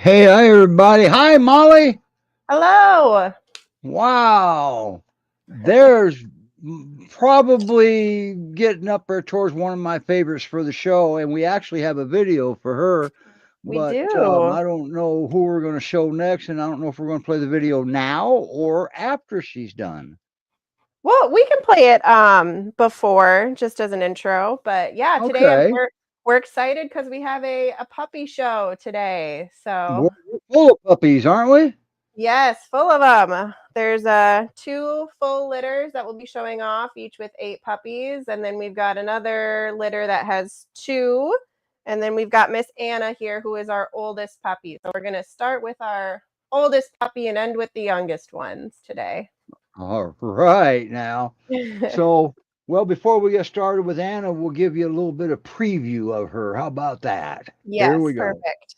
Hey, hi everybody. Hi, Molly. Hello. Wow. There's probably getting up there towards one of my favorites for the show, and we actually have a video for her, We but do. I don't know who we're going to show next, and I don't know if we're going to play the video now or after she's done. Well, we can play it before just as an intro, but yeah, today Okay. we're excited because we have a puppy show today. We're So full of puppies, aren't we? yes, full of them. There's two full litters that will be showing off, each with 8 puppies, and then we've got another litter that has 2, and then we've got Miss Anna here, who is our oldest puppy. So we're gonna start with our oldest puppy and end with the youngest ones today. All right now. So, well, before we get started with Anna, we'll give you a little bit of preview of her. How about that? Here Yes, we go. perfect.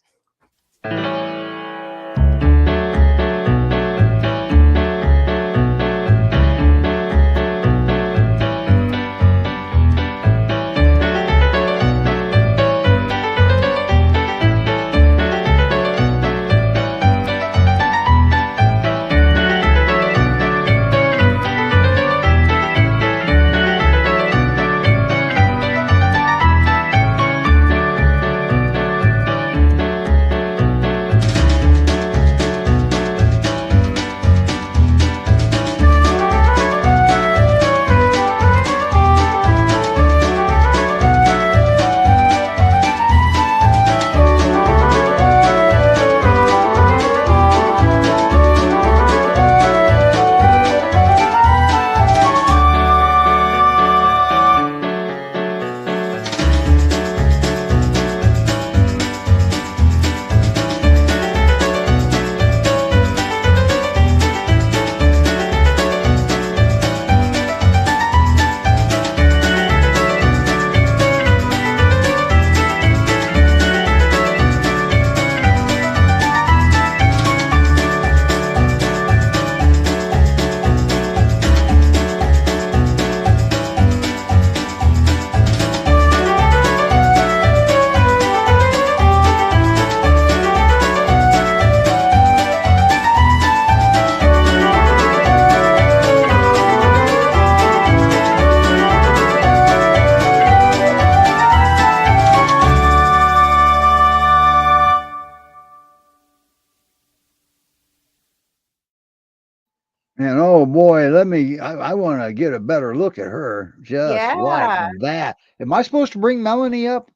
And oh boy, I want to get a better look at her just like Yeah, that. Am I supposed to bring Melanie up?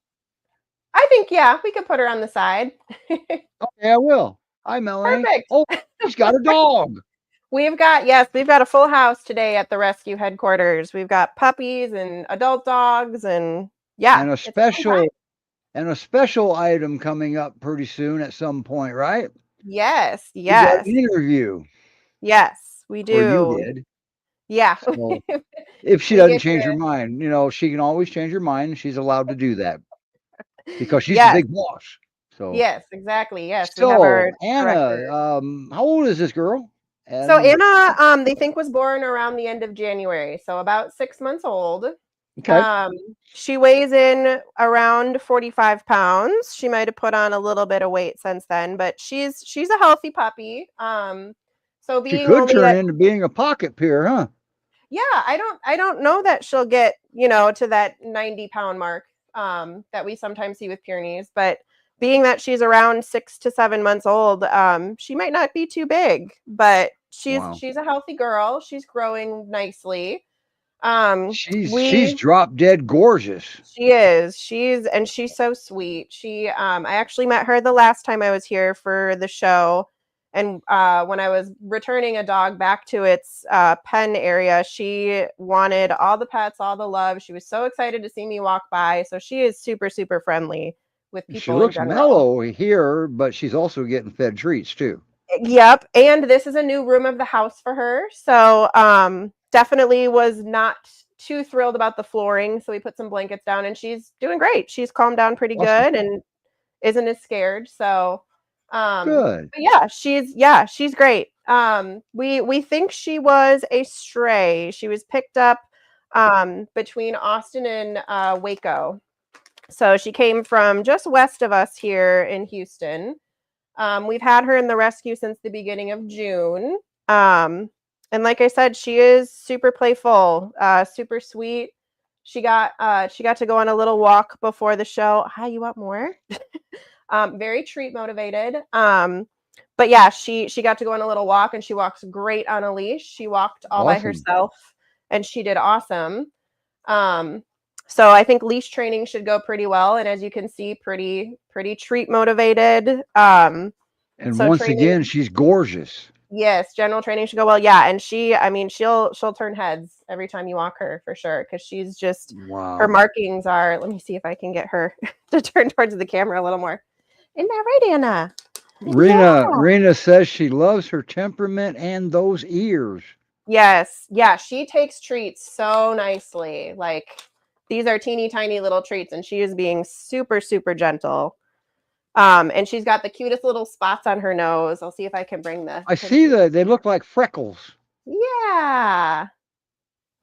I think, yeah, we could put her on the side. Okay, I will. Hi, Melanie. Perfect. Oh, she's got a dog We've got a full house today at the rescue headquarters. We've got puppies and adult dogs, and yeah, and a it's a fun time. special item coming up pretty soon at some point, right? Yes, We got yes, an interview, yes, we or you do. did. Yeah, So if she we doesn't get change her to, mind, she can always change her mind. She's allowed to do that because she's the yes, big boss. So, yes, exactly. Yes, we have our so Anna, director. how old is this girl? So And Anna, they think was born around the end of January, so about 6 months old. okay, Um, she weighs in around 45 pounds. She might have put on a little bit of weight since then, but she's a healthy puppy. So she being could only turn at into being a pocket peer, huh? yeah, I don't know that she'll get, to that 90-pound mark that we sometimes see with Pyrenees, but being that she's around 6 to 7 months old, she might not be too big, but she's Wow, she's a healthy girl. She's growing nicely. she's We drop dead gorgeous. She is. She's so sweet. I actually met her the last time I was here for the show. And when I was returning a dog back to its pen area, she wanted all the pets, all the love. She was so excited to see me walk by. So she is super, super friendly with She people in looks general. mellow here, but she's also getting fed treats too. Yep. And this is a new room of the house for her. So definitely was not too thrilled about the flooring. So we put some blankets down and she's doing great. She's calmed down pretty Awesome. good and isn't as scared. So Good. but she's great. We think she was a stray. She was picked up between Austin and Waco. So she came from just west of us here in Houston. We've had her in the rescue since the beginning of June. And like I said, she is super playful, super sweet. She got to go on a little walk before the show. Hi, you want more? Very treat motivated. But yeah, she got to go on a little walk, and she walks great on a leash. She walked all by Awesome. herself, and she did awesome. So I think leash training should go pretty well, and as you can see, pretty treat motivated. And So once training, again, she's gorgeous. yes, general training should go well. Yeah, and I mean, she'll turn heads every time you walk her for sure, because she's just her Wow. markings are. Let me see if I can get her to turn towards the camera a little more. Isn't that right, Anna? Rena says she loves her temperament and those ears. Yes. Yeah, she takes treats so nicely. Like, these are teeny tiny little treats, and she is being super, super gentle. And she's got the cutest little spots on her nose. I'll see if I can bring the I see that they look like freckles. Yeah.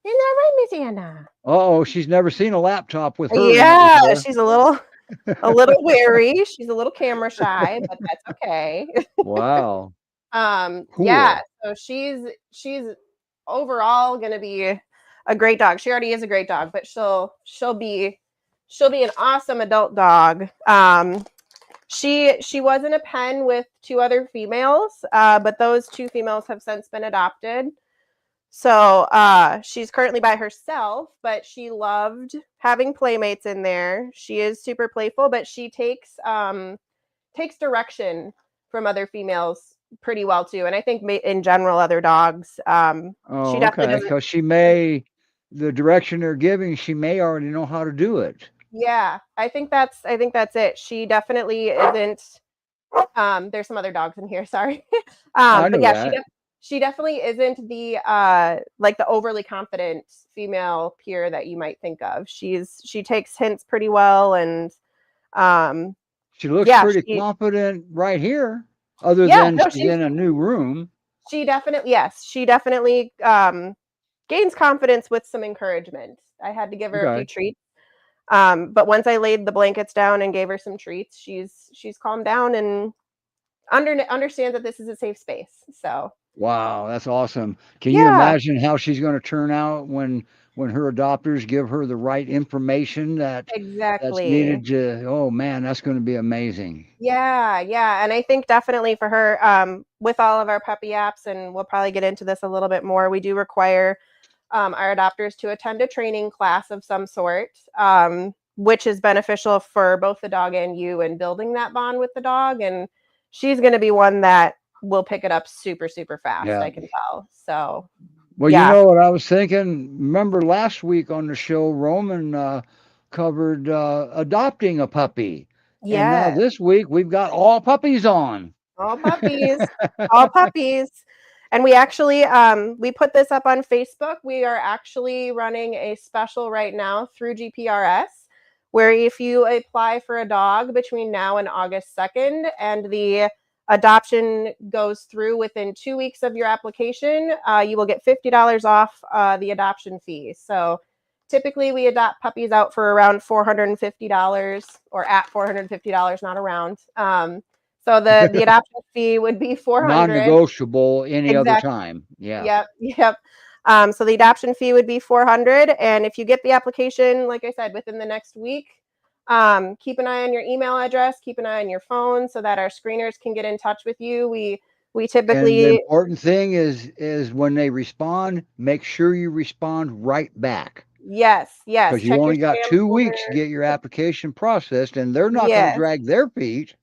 Isn't that right, Miss Anna? Oh, she's never seen a laptop with her in it Yeah, before. she's a little wary. She's a little camera shy, but that's okay. Wow. Yeah, Cool. so she's overall gonna be a great dog. She already is a great dog, but she'll be an awesome adult dog. She was in a pen with 2 other females, but those 2 females have since been adopted. So she's currently by herself, but she loved having playmates in there. She is super playful, but she takes direction from other females pretty well too. And I think in general, other dogs, she Oh, definitely okay. doesn't. Because the direction they're giving, she may already know how to do it. Yeah, I think that's it. She definitely isn't. There's some other dogs in here. Sorry. I But know yeah, that. she definitely isn't the like the overly confident female peer that you might think of. She takes hints pretty well, and She looks yeah, pretty confident right here, other yeah, than no, she's in a new room. she definitely gains confidence with some encouragement. I had to give her a few Okay. treats. But once I laid the blankets down and gave her some treats, she's calmed down and understands that this is a safe space. So Wow, that's awesome. Can you yeah, imagine how she's going to turn out when her adopters give her the right information that's exactly. needed to, oh man, that's going to be amazing. Yeah, yeah. And I think definitely for her, with all of our puppy apps, and we'll probably get into this a little bit more, we do require our adopters to attend a training class of some sort, which is beneficial for both the dog and you in building that bond with the dog. And she's going to be one that will pick it up super, super fast. Yeah. I can tell. So, Well, you yeah. know what I was thinking? Remember last week on the show, Roman covered adopting a puppy. And now Yeah. this week we've got all puppies on. All puppies. All puppies. And we actually we put this up on Facebook. We are actually running a special right now through GPRS, where if you apply for a dog between now and August 2nd, and the adoption goes through within 2 weeks of your application, you will get $50 off the adoption fee. So typically we adopt puppies out for around $450, or at $450, not around. So the adoption fee would be 400. Non-negotiable any other Exactly. time. Yeah. Yep. Yep. So the adoption fee would be 400, and if you get the application, like I said, within the next week, keep an eye on your email address, keep an eye on your phone, so that our screeners can get in touch with you. We And the typically, important thing is when they respond, make sure you respond right back. yes, Because you check your only got spam 2 weeks to folder. get your application processed, and they're not going to Yes. drag their feet.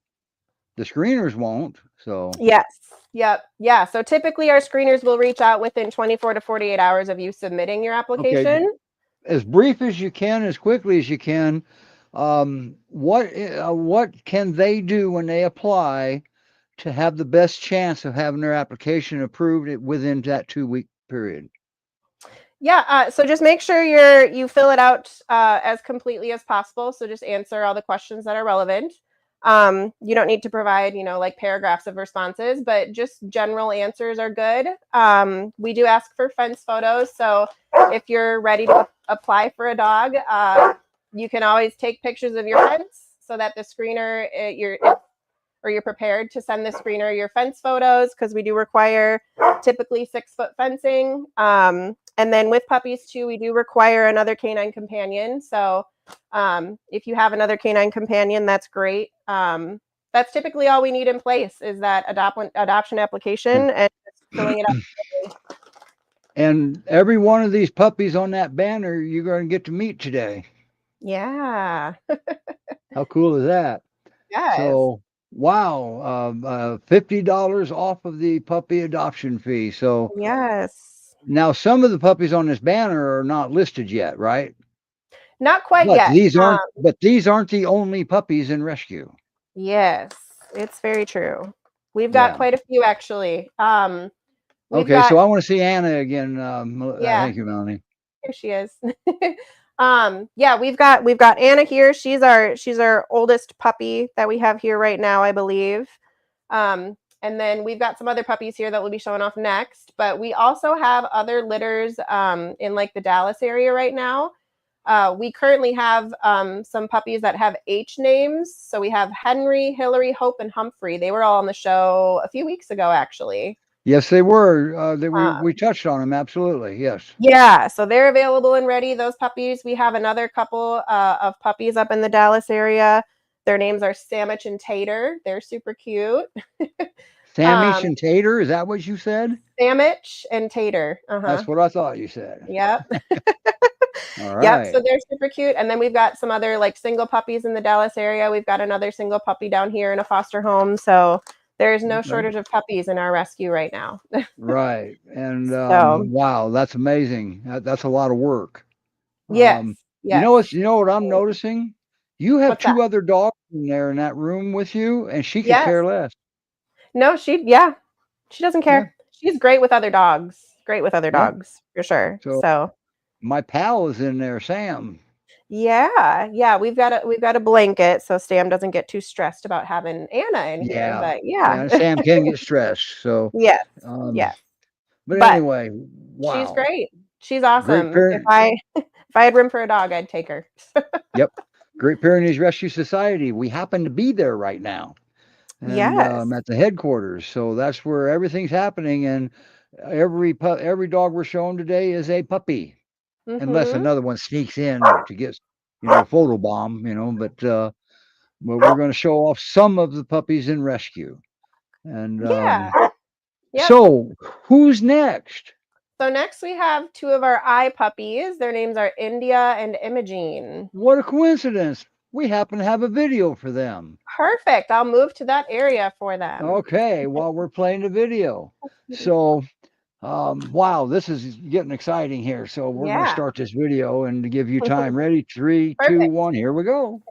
The screeners won't. So, Yes. Yep. Yeah. So typically our screeners will reach out within 24 to 48 hours of you submitting your okay, application. as brief as you can, as quickly as you can. What can they do when they apply to have the best chance of having their application approved within that 2 week period? Yeah, so just make sure you fill it out as completely as possible. So just answer all the questions that are relevant. You don't need to provide, like paragraphs of responses, but just general answers are good. We do ask for fence photos. So if you're ready to apply for a dog, you can always take pictures of your fence so that the screener, or you're prepared to send the screener your fence photos, because we do require typically 6-foot fencing. And then with puppies too, we do require another canine companion. So if you have another canine companion, that's great. That's typically all we need in place is that adoption application and just filling it up. And every one of these puppies on that banner, you're going to get to meet today. Yeah. How cool is that? Yes. So, wow, $50 off of the puppy adoption fee. So, Yes. now some of the puppies on this banner are not listed yet, right? Not quite But yet. these aren't the only puppies in rescue. Yes, it's very true. We've got quite a few actually. Okay, so I want to see Anna again. Yeah. Thank you, Melanie. Here she is. Yeah, we've got Anna here. She's our oldest puppy that we have here right now, I believe. And then we've got some other puppies here that we'll be showing off next. But we also have other litters in like the Dallas area right now. We currently have some puppies that have H names. So we have Henry, Hillary, Hope, and Humphrey. They were all on the show a few weeks ago, actually. Yes, they were. We touched on them. Absolutely. Yes. Yeah. So they're available and ready. Those puppies. We have another couple of puppies up in the Dallas area. Their names are Sandwich and Tater. They're super cute. Sandwich and Tater? Is that what you said? Sandwich and Tater. That's what I thought you said. Yep. All right. Yep. So they're super cute. And then we've got some other like single puppies in the Dallas area. We've got another single puppy down here in a foster home. So there's no shortage of puppies in our rescue right now. Right. And So- wow, that's amazing. That's a lot of work. Yes. Yes. You know what I'm noticing? You have What's two that? other dogs in there in that room with you, and she could Yes. care less. No, she doesn't care. Yeah. She's great with other dogs. Great with other dogs for sure. So my pal is in there, Sam. Yeah. We've got a blanket so Sam doesn't get too stressed about having Anna in here. But yeah. Sam can get stressed. So yes. But anyway, wow. She's great. She's awesome. If I had room for a dog, I'd take her. Yep. Great Pyrenees Rescue Society. We happen to be there right now. And, at the headquarters. So that's where everything's happening. And every dog we're showing today is a puppy. Mm-hmm. Unless another one sneaks in to get, photo bomb, but we're going to show off some of the puppies in rescue. And so who's next? So next we have two of our eye puppies. Their names are India and Imogene. What a coincidence. We happen to have a video for them. Perfect. I'll move to that area for them. Okay, while we're playing the video. So, wow, this is getting exciting here. So we're going to start this video and to give you time. Ready? 3, 2, 1, here we go.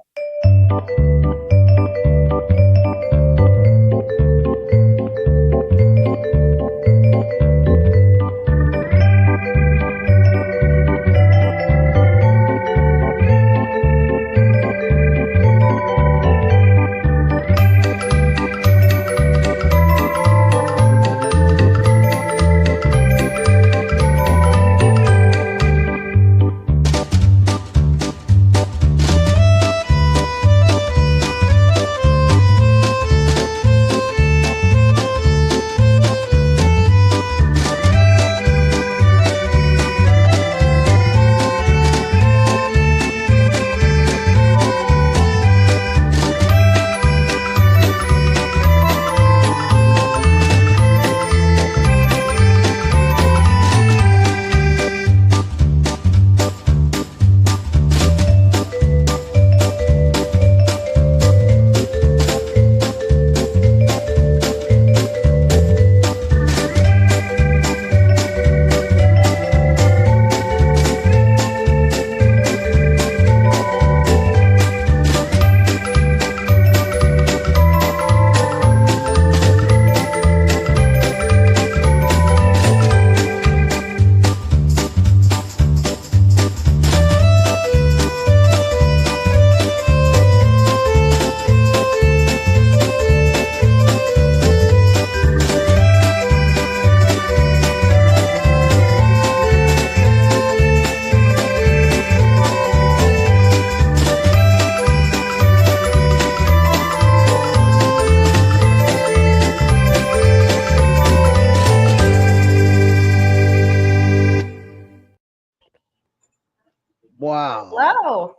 Wow. Hello.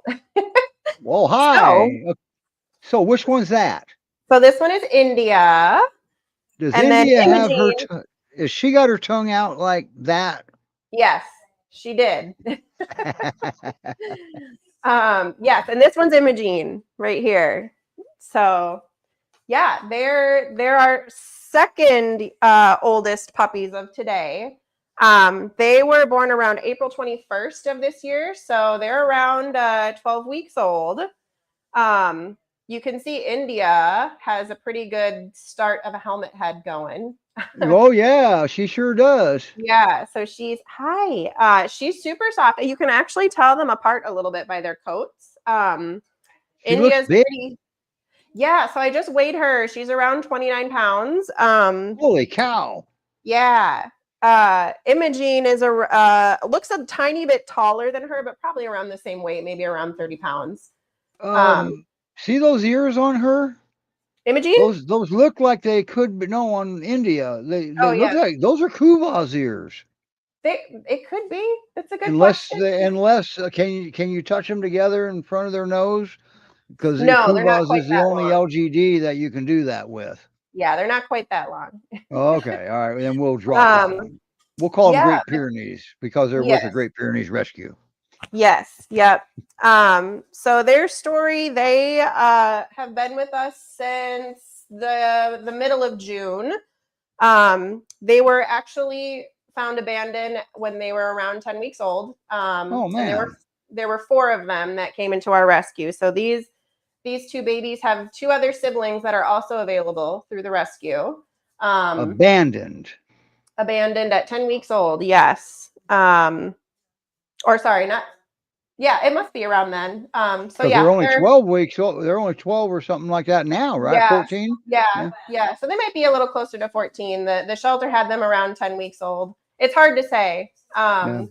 Well, So, hi. So which one's that? so this one is India, Does and then India have her? Imogene. Is she got her tongue out like that? Yes, she did. Yes, and this one's Imogene right here. So, yeah, they're our second oldest puppies of today. They were born around April 21st of this year, so they're around 12 weeks old. You can see India has a pretty good start of a helmet head going. Oh yeah, she sure does. Yeah, so she's super soft. You can actually tell them apart a little bit by their coats. She looks India's big. pretty. Yeah, so I just weighed her. She's around 29 pounds. Holy cow. Yeah. Imogene is looks a tiny bit taller than her, but probably around the same weight, maybe around 30 pounds. Um, See those ears on her? Imogene? Those look like they could be no on India. Oh They look yeah. like those are Kuva's ears. It could be. That's a good question. Unless can you touch them together in front of their nose? Because No, they're not Kuva's quite is the that only long. LGD that you can do that with. Yeah, they're not quite that long. Okay, all right, then we'll drop that one. We'll call them Yeah, Great Pyrenees because they're with yes. the Great Pyrenees Rescue. Yes, yep. So their story, they have been with us since the middle of June. They were actually found abandoned when they were around 10 weeks old. Oh And man, there were 4 of them that came into our rescue. So these 2 babies have 2 other siblings that are also available through the rescue. abandoned. Abandoned at 10 weeks old, yes. Or sorry, not yeah, it must be around then. So Because they're yeah, only 12 weeks old. They're only 12 or something like that now, right? yeah, 14? yeah, Yeah. yeah. So they might be a little closer to 14. The shelter had them around 10 weeks old. It's hard to say. Yeah.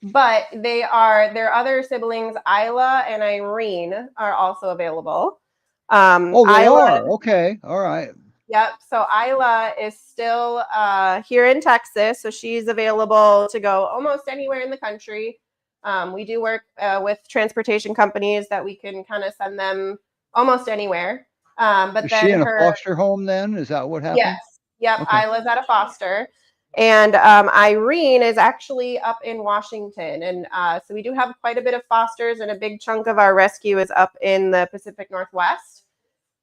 But their other siblings, Isla and Irene, are also available. Oh, they Isla, are. Okay. All right. yep. So Isla is still here in Texas, so she's available to go almost anywhere in the country. We do work with transportation companies that we can kind of send them almost anywhere. But Is she then in a her, foster home then? Is that what yes, happened? yep, Okay. Isla's at a foster. And Irene is actually up in Washington. And so we do have quite a bit of fosters, and a big chunk of our rescue is up in the Pacific Northwest.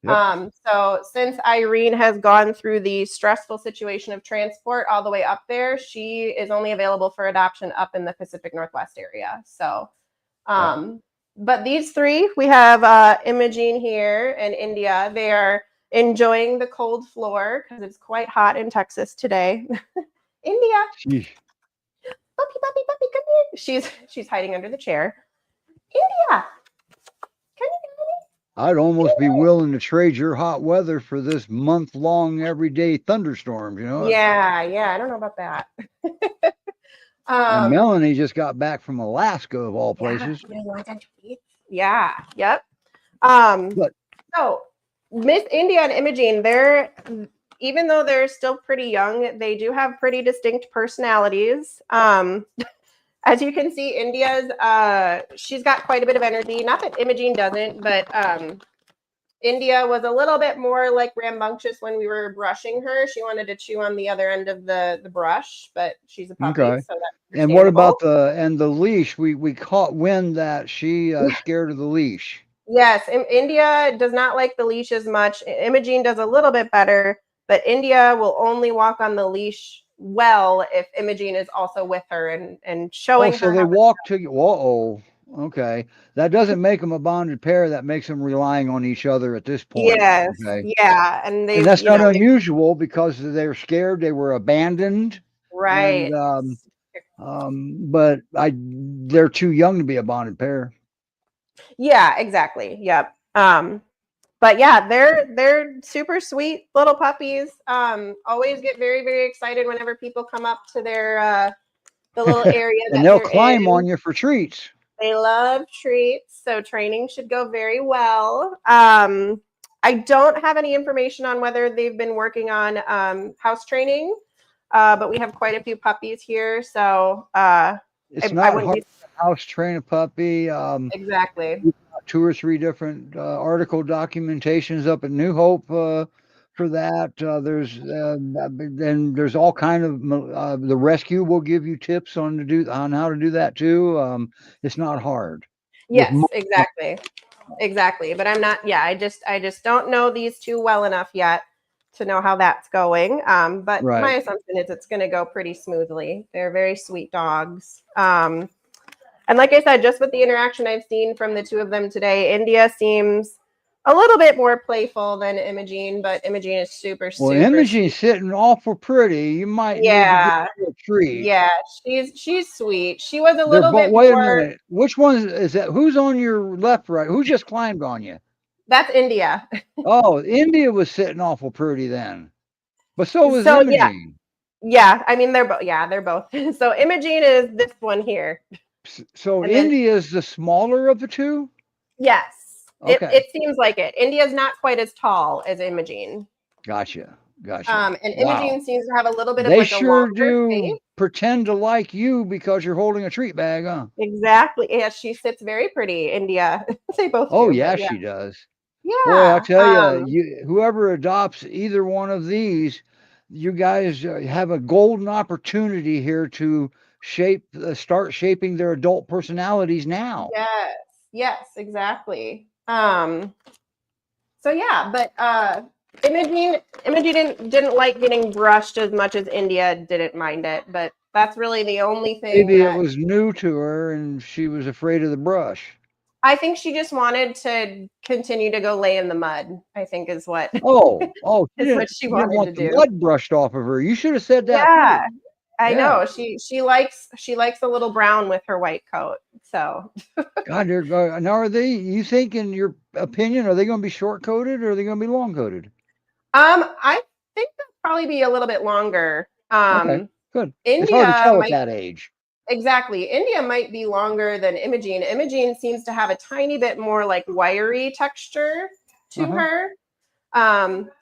Yep. So since Irene has gone through the stressful situation of transport all the way up there, she is only available for adoption up in the Pacific Northwest area. So, but these 3, we have Imogene here in India. They are enjoying the cold floor because it's quite hot in Texas today. India, Sheesh. puppy, come here. She's hiding under the chair. India, come here. I'd almost be willing to trade your hot weather for this month-long everyday thunderstorms, you know? Yeah, I don't know about that. And um, Melanie just got back from Alaska of all yeah, places. yeah, yep. Um, But so Miss India and Imogene, they're even though they're still pretty young, they do have pretty distinct personalities. As you can see, India's she's got quite a bit of energy. Not that Imogene doesn't, but India was a little bit more like rambunctious when we were brushing her. She wanted to chew on the other end of the brush, but she's a puppy, okay. so that's And what about understandable. the leash? We caught wind that she scared of the leash. Yes, India does not like the leash as much. Imogene does a little bit better, but India will only walk on the leash well if Imogene is also with her and Oh, showing so her they how to. walk to. Whoa. Okay. That doesn't make them a bonded pair. That makes them relying on each other at this point. Yes, Okay. yeah, and And they've that's not unusual because they're scared. They were abandoned. And right. but they're too young to be a bonded pair. Yeah, exactly. Yep. But yeah, they're super sweet little puppies. Always get very, very excited whenever people come up to their the little area And that they'll they're climb on in. you for treats. They love treats, so training should go very well. I don't have any information on whether they've been working on house training, but we have quite a few puppies here, so I It's not wouldn't hard. be. house train a puppy. Exactly. 2 or 3 different article documentations up at New Hope for that. Then there's all kind of the rescue will give you tips on how to do that too. It's not hard. With Yes, exactly. Exactly. But I'm not, yeah, I just don't know these two well enough yet to know how that's going. But right. my assumption is it's going to go pretty smoothly. They're very sweet dogs. And like I said, just with the interaction I've seen from the two of them today, India seems a little bit more playful than Imogene, but Imogene is super, Well, super Imogene's sweet. sitting awful pretty. You might need to get Yeah. her a treat. Yeah. She's sweet. She was a They're little both. bit Wait a more. minute. Which one is that? Who's on your left, right? Who just climbed on you? That's India. Oh, India was sitting awful pretty then, but so was So yeah. Imogene. Yeah. I mean, they're both. Yeah, they're both. So Imogene is this one here. So And then India is the smaller of the two. yes, Okay, it seems like it. India's not quite as tall as Imogene. gotcha. And Wow, Imogene seems to have a little bit of they like a sure longer do face. pretend to like you because you're holding a treat bag, huh? Exactly. Yeah, she sits very pretty, India. They both Oh do, yeah, but yeah. she does. Boy, I'll Yeah. tell you, whoever adopts either one of these, you guys have a golden opportunity here to start shaping their adult personalities now. Yes. Yes, exactly. So yeah, but Imogene didn't like getting brushed as much as India didn't mind it, but that's really the only thing Maybe it that was new to her and she was afraid of the brush. I think she just wanted to continue to go lay in the mud, I think is what Oh, is what she you didn't wanted to want the do. mud brushed off of her. You should have said that Yeah, first. I Yeah. know. She likes a little brown with her white coat. So, God, now are they? You think, in your opinion, are they going to be short coated or are they going to be long coated? I think that'll probably be a little bit longer. Okay, good. It's hard to India tell at might that age. exactly. India might be longer than Imogene. Imogene seems to have a tiny bit more like wiry texture Uh to huh. her.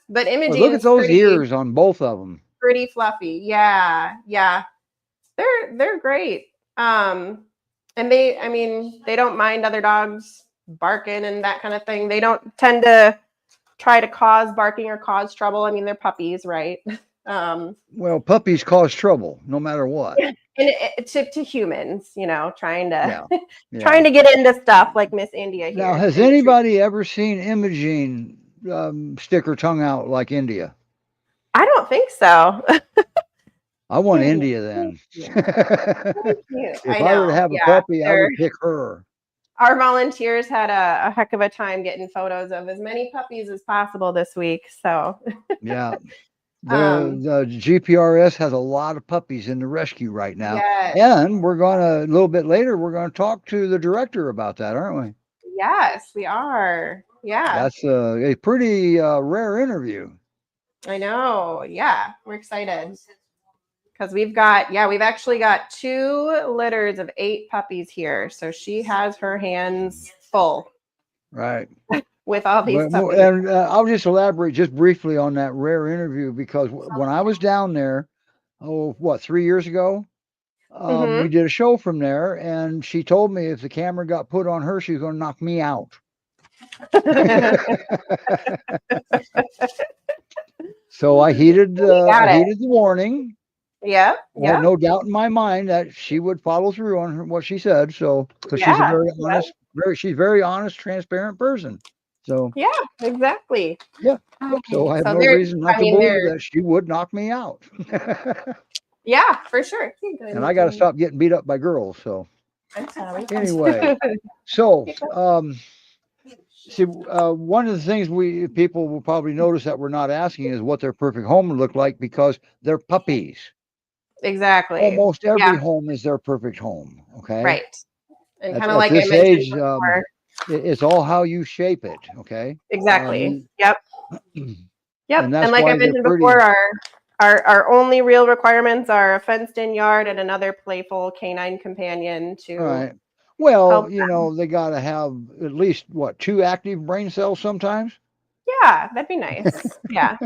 But Well, look at Imogene's those ears on both of them. pretty fluffy. Yeah, yeah. They're great. And I mean, they don't mind other dogs barking and that kind of thing. They don't tend to try to cause barking or cause trouble. I mean, they're puppies, right? Well, puppies cause trouble no matter what. And to humans, you know, trying to Yeah, trying yeah. to get into stuff like Miss India Now, here has in the tree. anybody ever seen Imogene stick her tongue out like India? I don't think so. I want India, India thank then. you. Thank you. If I I were to know. have a Yeah, puppy, I would pick her. our volunteers had a heck of a time getting photos of as many puppies as possible this week. So, Yeah. um, The GPRS has a lot of puppies in the rescue right now. yes, And we're going to, a little bit later, we're going to talk to the director about that, aren't we? yes, we are. Yeah, That's a pretty rare interview. I know. Yeah, we're excited because we've actually got 2 litters of 8 puppies here. So she has her hands full Right. with all these puppies. And I'll just elaborate just briefly on that rare interview because when I was down there, 3 years ago, we Mm-hmm. did a show from there, and she told me if the camera got put on her, she was going to knock me out. So I heeded Got it. the warning. Yep. I had Yep. no doubt in my mind that she would follow through on what she said. So because she's a Yeah. very Yep. honest, very honest, transparent person. So Yeah. Exactly. yeah. So I have So no reason not I to mean, believe that she would knock me out. yeah, for sure. And I got to stop getting beat up by girls. So I'm sorry. anyway, so see, one of the things people will probably notice that we're not asking is what their perfect home would look like because they're puppies. Exactly. Almost every Yeah. home is their perfect home. Okay. Right. And kind of At like I this mentioned age, before. it's all how you shape it. Okay. Exactly. Yep. Yep. And And that's like I why they're mentioned pretty. before, our only real requirements are a fenced-in yard and another playful canine companion All to right. Well, help. they got to have at least 2 active brain cells sometimes. Yeah, that'd be nice. Yeah.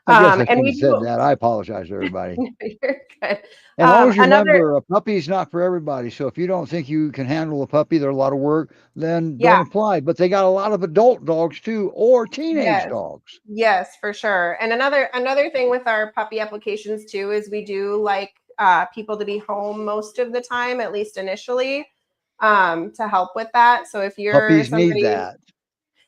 I guess I And shouldn't we have said do. that. I apologize to everybody. You're good. And always Another, remember, a puppy's not for everybody. So if you don't think you can handle a puppy, they're a lot of work, then yeah, don't apply. But they got a lot of adult dogs too, or teenage yes, dogs. yes, for sure. And another thing with our puppy applications too is we do like people to be home most of the time, at least initially, to help with that. So if you're Puppies need somebody, that.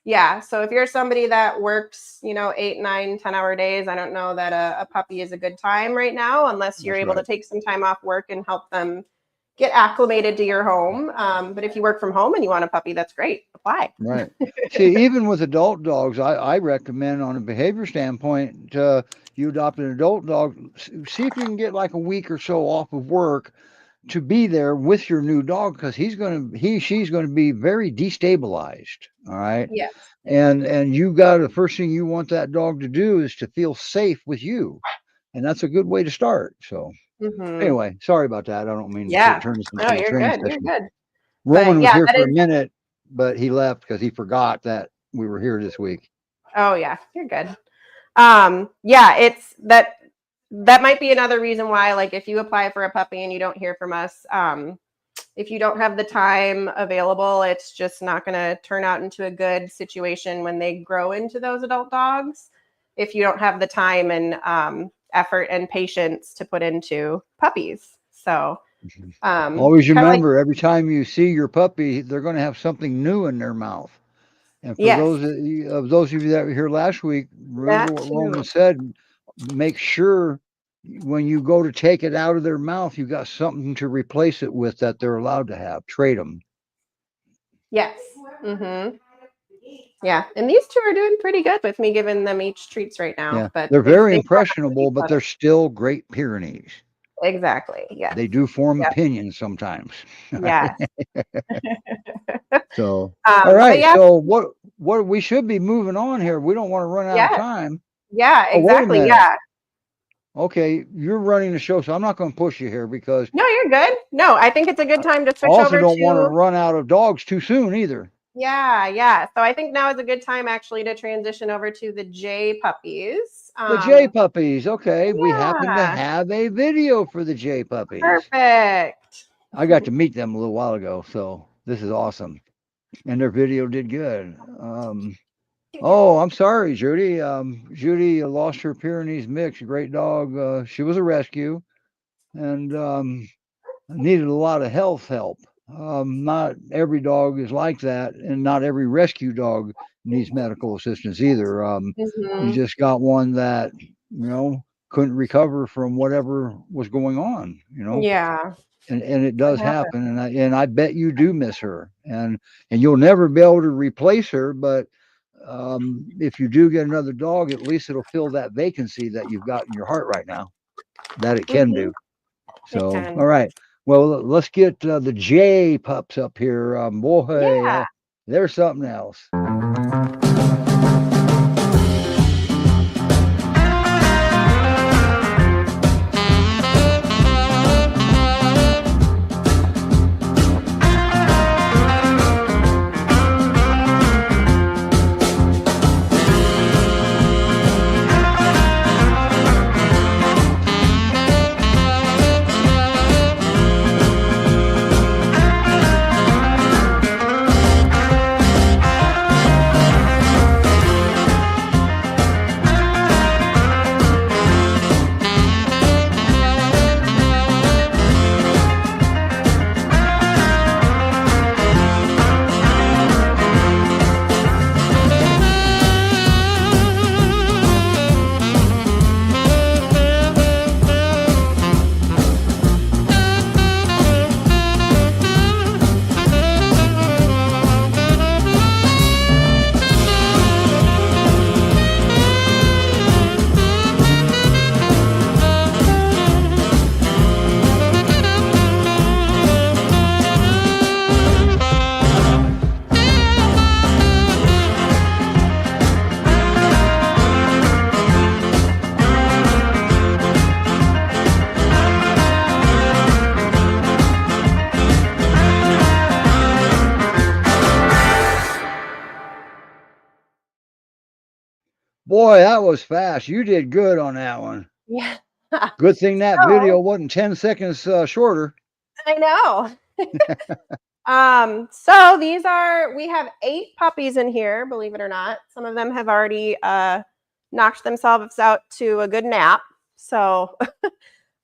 yeah, so if you're somebody that works, 8, 9, 10-hour days, I don't know that a puppy is a good time right now unless you're That's able to right. take some time off work and help them get acclimated to your home. But if you work from home and you want a puppy, that's great. Apply. Right. See, even with adult dogs, I recommend on a behavior standpoint, you adopt an adult dog, see if you can get like a week or so off of work to be there with your new dog because she's going to be very destabilized. All right. Yes. And you got the first thing you want that dog to do is to feel safe with you. And that's a good way to start. So Hmm. anyway, sorry about that. I don't mean to Yeah. turn this No, into a you're training good. You're session. good. But Roman was yeah, here that for a is. minute, but he left because he forgot that we were here this week. Oh yeah, you're good. Yeah, it's that might be another reason why, like, if you apply for a puppy and you don't hear from us, if you don't have the time available, it's just not going to turn out into a good situation when they grow into those adult dogs. If you don't have the time and effort and patience to put into puppies, so Always kind of like, remember, every time you see your puppy, they're going to have something new in their mouth. And for yes, those of you that were here last week, remember that what Roman too. said. Make sure when you go to take it out of their mouth, you got something to replace it with that they're allowed to have. Trade them. Yes. Mm-hmm. Yeah, and these two are doing pretty good with me giving them each treats right now, Yeah, but they're they very still have to impressionable, each but other. they're still great Pyrenees. Exactly. Yes. They do form Yep. opinions sometimes. Yes. So, all But right. yeah, So what we should be moving on here. We don't want to run out of yeah, time. yeah, Oh, wait a exactly. minute. Yeah. Okay, you're running the show, so I'm not going to push you here because No, you're good. No, I think it's a good time to I switch also over don't want to to, run out of dogs too soon either. yeah, yeah. So I think now is a good time actually to transition over to the J puppies. The J puppies. Okay, we happen to Yeah, have a video for the J puppies. perfect. I got to meet them a little while ago, so this is awesome. And their video did good. Oh, I'm sorry, Judy. Judy lost her Pyrenees mix. Great dog. She was a rescue and needed a lot of health help. Not every dog is like that, and not every rescue dog needs medical assistance either. You Hmm. just got one that couldn't recover from whatever was going on. Yeah. And it What does happened? happen, and I bet you do miss her, and you'll never be able to replace her, but if you do get another dog, at least it'll fill that vacancy that you've got in your heart right now. That it can Hmm. do. It So, can. all right. Well, let's get the J pups up here. Boy, Yeah. there's something else. Boy, that was fast. You did good on that one. Yeah. Good thing that So video wasn't 10 seconds shorter. I know. So we have 8 puppies in here, believe it or not. Some of them have already knocked themselves out to a good nap. So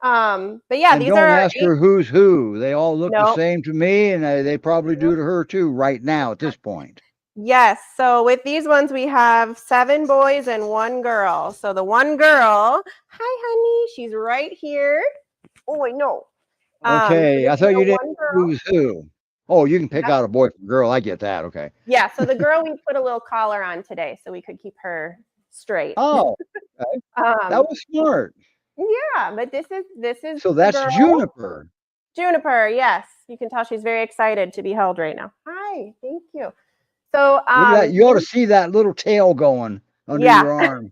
but yeah, And these are don't our ask 8. her who's who. They all look the Nope. same to me, and they probably do to her too right now at this point. Yes. So with these ones, we have 7 boys and 1 girl. So the 1 girl, hi, honey, she's right here. Oh, I know. So Okay, this I is thought the you didn't 1 know girl. who's who. Oh, you can pick Yep. out a boy from girl. I get that. Okay. Yeah. So the girl, we put a little collar on today so we could keep her straight. Oh, okay. That Um, was smart. yeah, but this is So the that's girl. Juniper. Juniper, yes. You can tell she's very excited to be held right now. Hi, thank you. So Look at that. You ought to see that little tail going under yeah, your arm.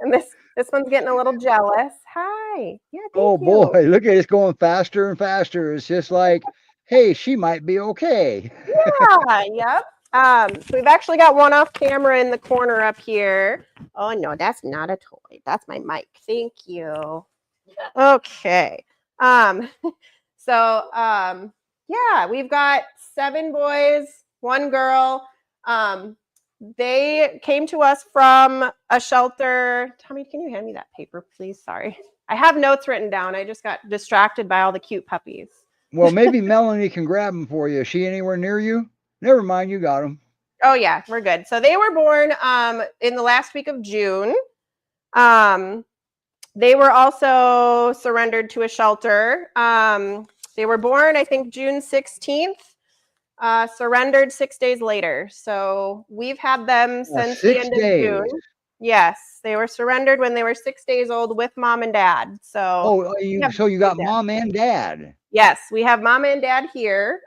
and this one's getting a little jealous. Hi. Yeah, thank Oh boy, you. look at it. It's going faster and faster. It's just like, hey, she might be okay. Yeah, yep. So we've actually got one off camera in the corner up here. Oh no, that's not a toy. That's my mic. Thank you. Okay. Um, so yeah, we've got 7 boys, 1 girl. They came to us from a shelter. Tommy, can you hand me that paper, please? Sorry. I have notes written down. I just got distracted by all the cute puppies. Well, maybe Melanie can grab them for you. Is she anywhere near you? Never mind, you got them. Oh yeah, we're good. So they were born in the last week of June. Um, they were also surrendered to a shelter. They were born, I think, June 16th. Surrendered 6 days later. So we've had them since the 6 end of days. June. Yes, they were surrendered when they were 6 days old with mom and dad. So Oh, we have so you good got dad. mom and dad. Yes, we have mom and dad here.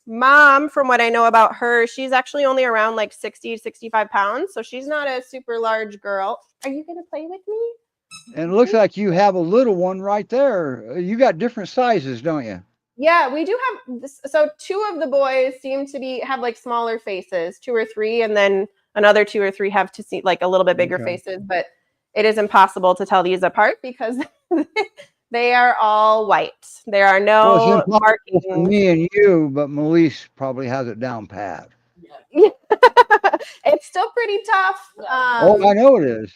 Mom, from what I know about her, she's actually only around like 60, 65 pounds. So she's not a super large girl. Are you going to play with me? And it looks like you have a little one right there. You got different sizes, don't you? Yeah, we do have this. So 2 of the boys seem to have like smaller faces, 2 or 3, and then another 2 or 3 have to see like a little bit bigger Okay. faces, but it is impossible to tell these apart because they are all white. There are Well, it's no impossible for markings. me and you, but Melise probably has it down pat. It's still pretty tough. Oh, I know it is.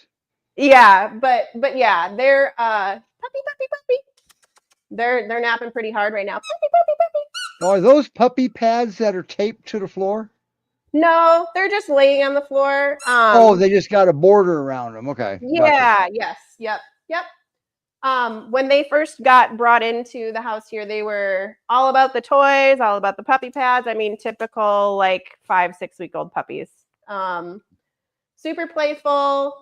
Yeah, but yeah, they're puppy. They're napping pretty hard right now. Puppy. Are those puppy pads that are taped to the floor? No, they're just laying on the floor. Oh, they just got a border around them. Okay, gotcha. Yeah, yes, yep. When they first got brought into the house here, they were all about the toys, all about the puppy pads. I mean, typical like 5, 6-week-old puppies. Super playful,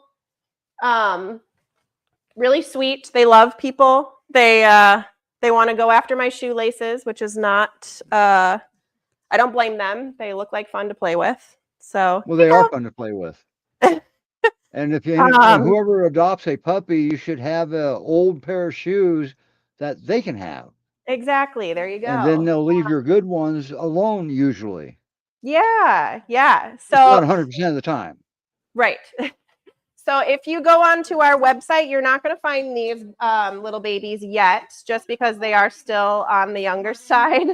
really sweet. They love people. They want to go after my shoelaces, which is not. I don't blame them. They look like fun to play with. So Well, they are fun to play with. And and whoever adopts a puppy, you should have an old pair of shoes that they can have. exactly. There you And then go. they'll leave your good ones alone usually. Yeah. It's not So 100% of the time. right. So if you go onto our website, you're not going to find these little babies yet, just because they are still on the younger side.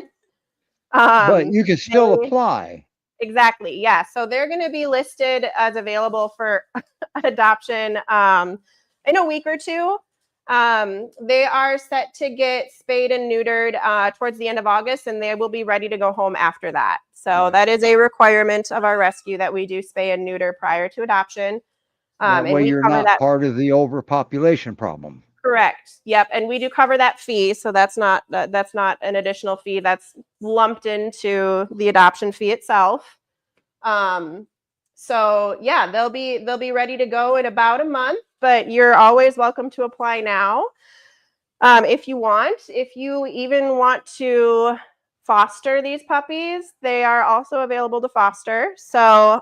But you can still apply. Exactly. Yeah. So they're going to be listed as available for adoption in a week or 2. They are set to get spayed and neutered towards the end of August, and they will be ready to go home after that. So that is a requirement of our rescue that we do spay and neuter prior to adoption. That And way we you're cover not that. part of the overpopulation problem. Correct. Yep. And we do cover that fee. So that's not an additional fee. That's lumped into the adoption fee itself. So yeah, they'll be ready to go in about a month, but you're always welcome to apply now. If you want, if you even want to foster these puppies, they are also available to foster. So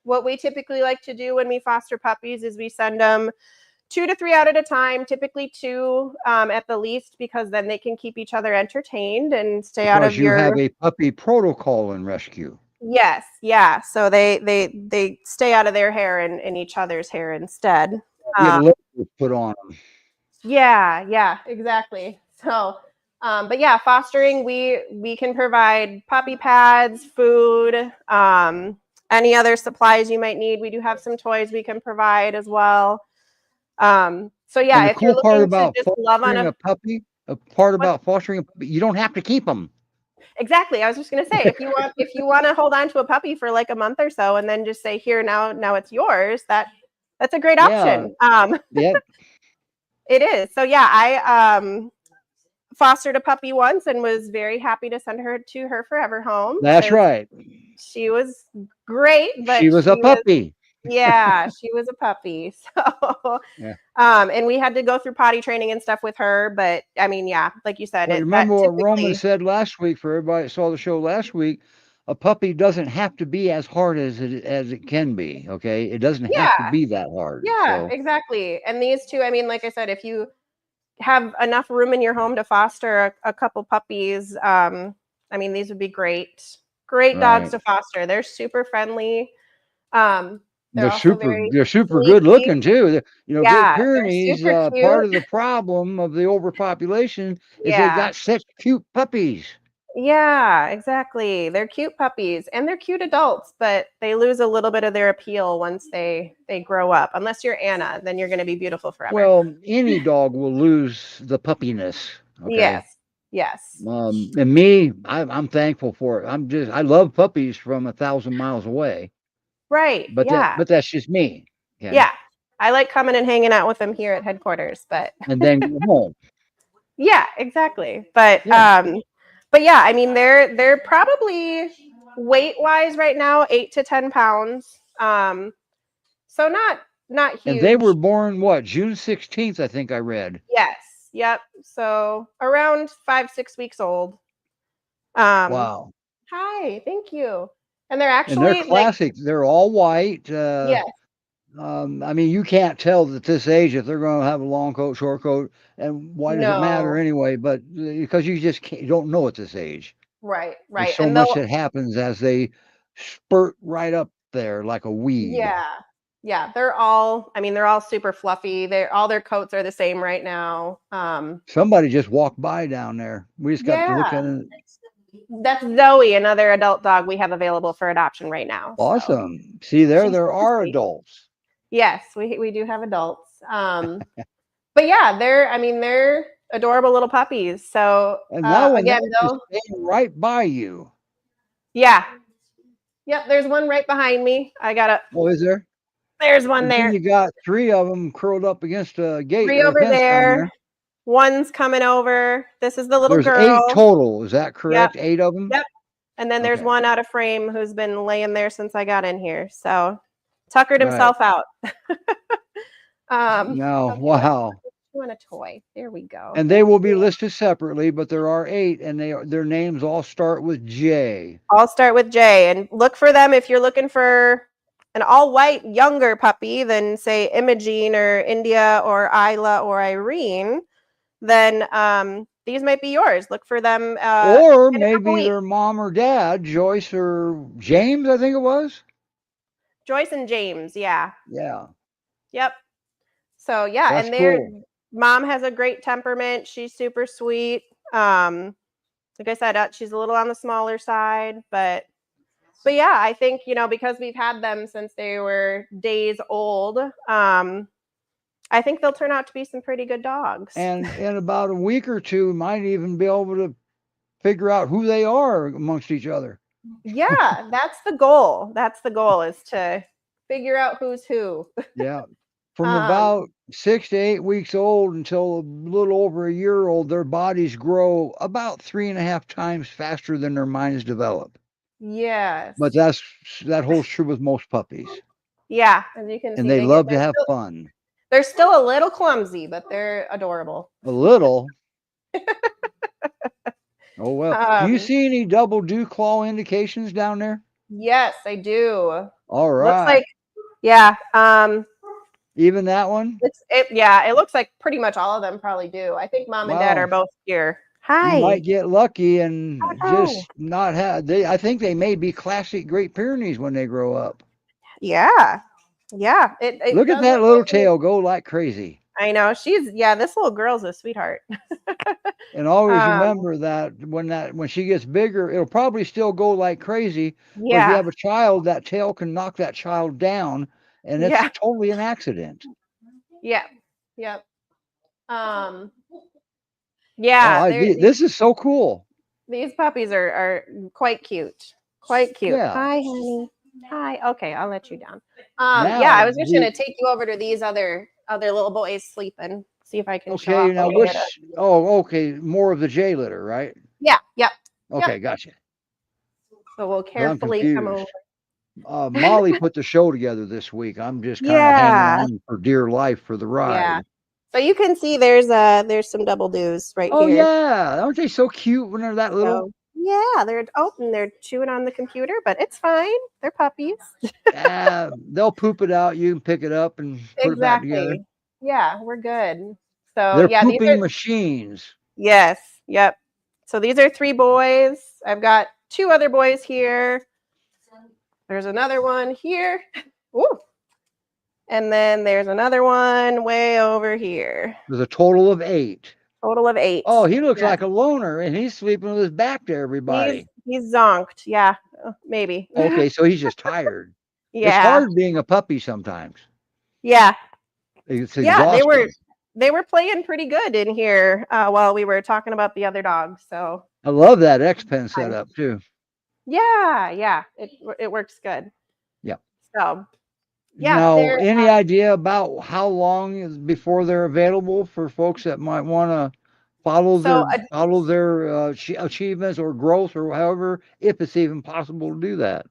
what we typically like to do when we foster puppies is we send them 2 to 3 out at a time, typically 2 at the least, because then they can keep each other entertained and stay out Because of you your. have a puppy protocol in rescue. Yes, yeah. So they stay out of their hair and in each other's hair instead. Get Um, labels put on them. yeah, exactly. So, but yeah, fostering, we can provide puppy pads, food, any other supplies you might need. We do have some toys we can provide as well. So And yeah, the if you're cool part looking to about just love on what fostering a puppy, you don't have to keep them. exactly, I was just gonna say, if you want to hold on to a puppy for like a month or so, and then just say, here, now it's yours. That's a great Yeah. option. Yep. It is. So yeah, I fostered a puppy once and was very happy to send her to her forever home That's because right. she was great, She but was a puppy. she was a puppy. So, Yeah. and we had to go through potty training and stuff with her. But I mean, yeah, like you said, But that remember what Roman typically, said last week for everybody that saw the show last week, a puppy doesn't have to be as hard as it can be, okay? It doesn't have to yeah, be that hard. yeah, So, exactly. And these two, I mean, like I said, if you have enough room in your home to foster a couple puppies, I mean, these would be great dogs right. to foster. They're super friendly. Um, they're also very They're super good sneaky. looking too. You know, Great Yeah, they're Pyrenees, super part cute. of the problem of the overpopulation is they Yeah. got such cute puppies. Yeah, exactly. They're cute puppies and they're cute adults, but they lose a little bit of their appeal once they grow up. Unless you're Anna, then you're going to be beautiful forever. Well, any dog will lose the puppiness, okay? Yes. Yes. And me, I'm thankful for it. I love puppies from 1,000 miles away, Right. Yeah. but that's just me. Okay. Yeah. I like coming and hanging out with them here at headquarters, but And then go home. yeah, exactly. Yeah. But yeah, I mean they're probably weight wise right now 8 to 10 pounds. So not And they were huge. born what, June 16th, I think I read. Yes. Yep. So around 5, 6 weeks old. Um, Wow. Hi, thank you. And they're And they're actually like, classic. They're all white. yes, I mean, you can't tell at this age if they're going to have a long coat, short coat, and why does it matter no, anyway? But because you just can't, you don't know at this age. right, There's right. so And much they'll, that happens as they spurt right up there like a weed. yeah, yeah, they're all super fluffy. All their coats are the same right now. Somebody just walked by down there. We just got to look Yeah, at it. that's Zoe, another adult dog we have available for adoption right now. So Awesome. See, she's there super are sweet. adults. Yes, we do have adults. But yeah, they're adorable little puppies. So And that one there again, is though, staying right by you. yeah, yep. There's one right behind me. Oh, is there? There's one And then there. you got three of them curled up against a gate Three or a over fence down there. there. One's coming over. This is the little There's 8 girl. total. Is that Yep. correct? 8 of them? Yep. And then there's Okay. one out of frame who's been laying there since I got in here. So tuckered Right. himself out. No, Okay, wow. you want a toy? There we go. And they Thank will be you. listed separately, but there are 8 and their names all start with J. I'll start with Jay and look for them if you're looking for an all white younger puppy than say Imogene or India or Isla or Irene. Then these might be yours. Look for them Or in a couple maybe weeks. their mom or dad, Joyce or James, I think it was. Joyce and James, yeah. Yeah, Yep. So yeah, that's and their cool. mom has a great temperament. She's super sweet. Like I said, she's a little on the smaller side, but yeah, I think because we've had them since they were days old. I think they'll turn out to be some pretty good dogs. And in about a week or two, might even be able to figure out who they are amongst each other. Yeah, that's the goal. That's the goal is to figure out who's who. Yeah. From Um, about 6 to 8 weeks old until a little over a year old, their bodies grow about 3.5 times faster than their minds develop. yes. But that holds true with most puppies. Yeah, as you can And see, they love to have fun. they're still a little clumsy, but they're adorable. A little. Oh well. Do you Um, see any double dew claw indications down there? yes, I do. All Looks right. like, yeah. Even that one? It looks like pretty much all of them probably do. I think mom and dad are Wow. both here You Hi. might get lucky and Oh, just not have. I think they may be classic Great Pyrenees when they grow up. yeah. Yeah. It Look at does that look little like tail go like crazy. I know. Yeah, this little girl's a sweetheart. And always Um, remember that when she gets bigger, it'll probably still go like crazy. But if you yeah. have a child, that tail can knock that child down, and it's Yeah. totally an accident. Yeah. Yep. Um, Oh, yeah, this is so cool. these puppies are quite cute. Quite cute. Yeah. Hi, honey. Hi. Okay, I'll let you down. Yeah, Now I was just gonna take you over to these other little boys sleeping. See if I can show okay. off a Now little bit of. which? Oh, okay. More of the J litter, right? Yeah. Yep. Yep. Okay, gotcha. So we'll 'Cause I'm carefully come over. confused. Molly put the show together this week. I'm just kind of hanging Yeah. on for dear life for the Yeah. ride. So you can see there's some double doos right Oh here. yeah, aren't they so cute when they're that little? So yeah, they're chewing on the computer, but it's fine. They're puppies. Yeah, they'll poop it out. You can pick it up and put it back together. Exactly. Yeah, we're good. So They're yeah, these pooping are machines. yes, yep. So these are 3 boys. I've got 2 other boys here. There's another one here. Ooh. And then there's another one way over here. There's a total of 8. Total of 8. Oh, he looks Yeah. like a loner, and he's sleeping with his back to He's everybody. he's zonked. Yeah. Maybe. Okay, so he's just tired. It's Yeah. hard being a puppy sometimes. Yeah. It's Yeah, exhausting. they were playing pretty good in here while we were talking about the other dogs. So I love that X pen fine. setup too. Yeah, yeah, it works good. Yeah. So yeah, Now, they're any idea about how long before they're available for folks that might want to so follow their achievements or growth or however, if it's even possible to do that?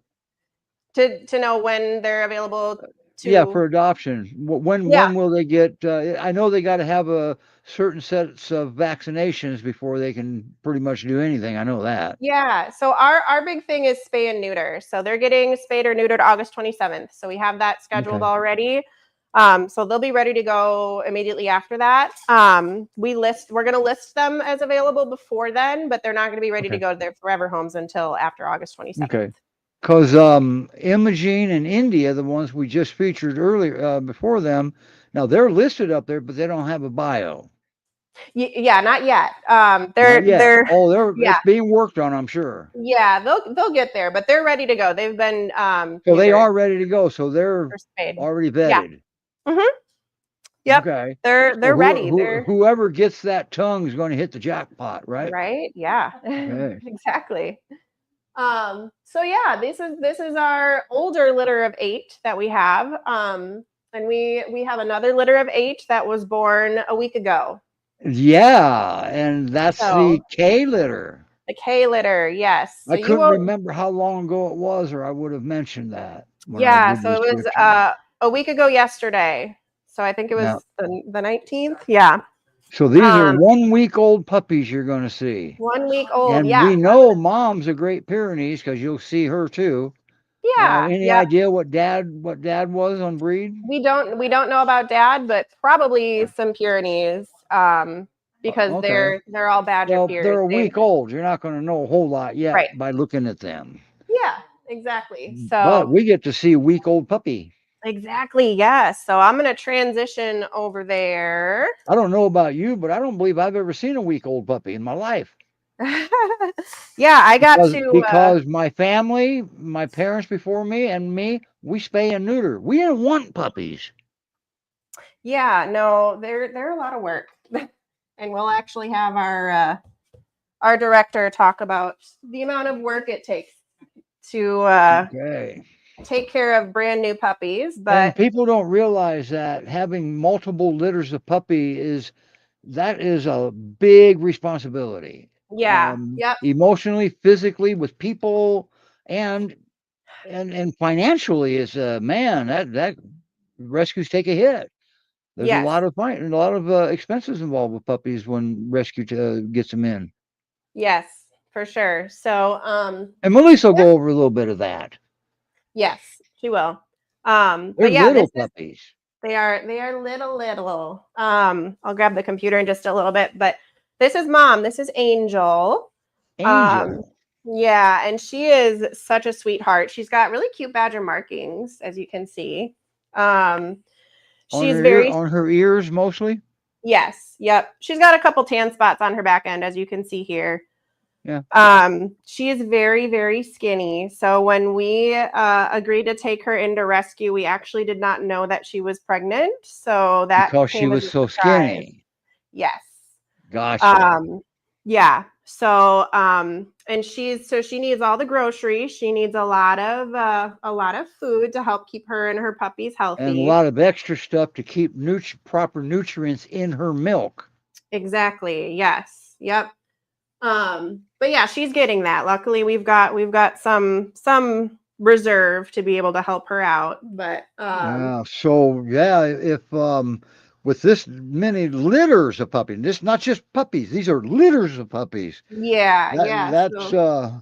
to know when they're available Yeah, to for adoption. yeah. When will they get? I know they got to have a certain sets of vaccinations before they can pretty much do anything. I know that. Yeah, so our big thing is spay and neuter. So they're getting spayed or neutered August 27th. So we have that scheduled Okay. already. So they'll be ready to go immediately after that. We're going to list them as available before then, but they're not going to be ready to Okay. go to their forever homes until after August 27th. Okay. Because Imogene and India, the ones we just featured earlier before them, now they're listed up there, but they don't have a bio. Yeah, not yet. Not yet. They're Oh, yeah, it's being worked on, I'm sure. yeah, they'll get there, but they're ready to go. They've been So they neutered are ready to go. So they're or spayed. already Yeah. vetted. Mhm. Yep. Okay. They're So ready. They're whoever gets that tongue is going to hit the jackpot, right? right. Yeah. Okay. Exactly. So yeah, this is our older litter of 8 that we have. And we have another litter of 8 that was born a week ago. Yeah, and that's So the K litter. the K litter, yes. So I you couldn't will remember how long ago it was, or I would have mentioned that when I yeah, did so the it was description. a week ago yesterday. So I think it Yeah. was the 19th. Yeah. So these are Um 1 week old puppies you're going to see. 1 week old. And Yeah. we know mom's a Great Pyrenees because you'll see her too. Yeah. Any Yep. idea what dad was on breed? We don't know about dad, but probably some Pyrenees. Because Okay. they're all Badger Well, Pyrs. they're a They week old. You're not going to know a whole lot yet right. by looking at them. Yeah, exactly. But So we get to see a week old puppy. exactly, yes. So I'm gonna transition over there. I don't know about you, but I don't believe I've ever seen a week old puppy in my life. Yeah, I got Because to because my family, my parents before me and me, we spay and neuter. We didn't want puppies. yeah, no, they're a lot of work. And we'll actually have our director talk about the amount of work it takes to Okay. take care of brand new puppies. And But people don't realize that having multiple litters of puppy is a big responsibility. yeah, yep, Emotionally, physically, with people, and and financially, is man that rescues take a hit. There's yes, a lot of expenses involved with puppies when rescue gets them in. yes, for sure. So And Melissa will yeah, go over a little bit of that. yes, she will. They're But yeah, little this is puppies. they are little. I'll grab the computer in just a little bit, but This is Mom. This is Angel. Angel. Yeah, and she is such a sweetheart. She's got really cute badger markings, as you can see. She's very on her ears mostly. Yes. Yep. She's got a couple tan spots on her back end, as you can see here. Yeah. She is very, very skinny. So when we agreed to take her into rescue, we actually did not know that she was pregnant. So that because she came as was a so surprise. skinny. Yes. Gotcha. Yeah. So and she needs all the groceries. She needs a lot of food to help keep her and her puppies healthy. And a lot of extra stuff to keep proper nutrients in her milk. Exactly. Yes. Yep. But yeah, she's getting that. Luckily, we've got some reserve to be able to help her out. But so yeah, if with this many litters of puppies, this not just puppies, these are litters of puppies. That's a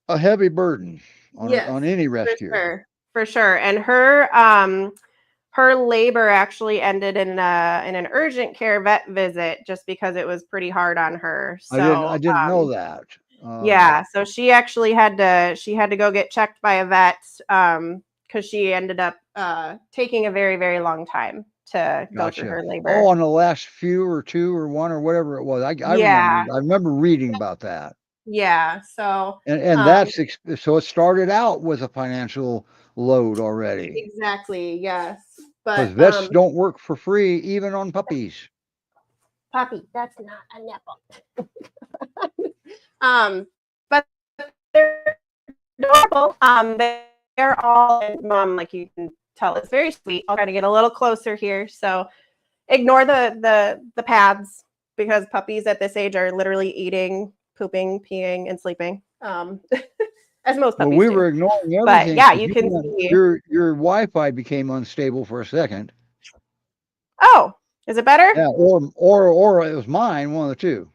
heavy burden on any rescuer. For sure. And her labor actually ended in an urgent care vet visit just because it was pretty hard on her. So I didn't know that. Yeah, so she actually had to go get checked by a vet because she ended up taking a very, very long time to go through her labor. Oh, on the last few or two or one or whatever it was. I remember reading about that. Yeah. So and that's so it started out with a financial load already. Exactly. Yes. Because vets don't work for free, even on puppies. Puppy, that's not a nipple. But they're adorable. They're all Mom, like you can tell, it's very sweet. I'll try to get a little closer here. So ignore the pads because puppies at this age are literally eating, pooping, peeing, and sleeping. As most puppies we do. were ignoring everything. But yeah, you can see your Wi-Fi became unstable for a second. Oh, is it better? Yeah, or it was mine, one of the two.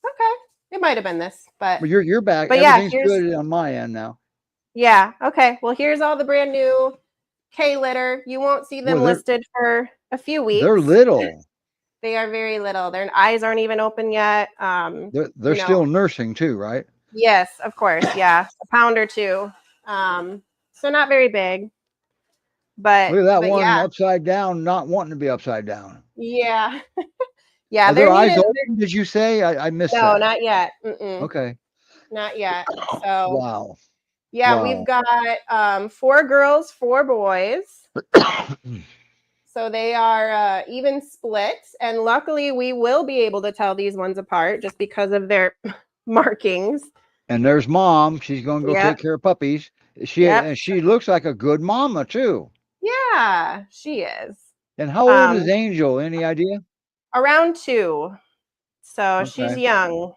Okay, it might have been this, but you're back. But everything's good on my end now. Yeah. Okay. Well, here's all the brand new K litter. You won't see them listed for a few weeks. They're little. They are very little. Their eyes aren't even open yet. They're still nursing too, right? Yes, of course. Yeah, a pound or two. So not very big. But look at that one upside down, not wanting to be upside down. Yeah. Yeah. Are their eyes open? Did you say? I missed that. No, not yet. Okay. Not yet. So wow. Yeah, we've got 4 girls, 4 boys. So they are even split. And luckily, we will be able to tell these ones apart just because of their markings. And there's Mom. She's going to go take care of puppies. And she looks like a good mama, too. Yeah, she is. And how old is Angel? Any idea? Around 2. So she's young.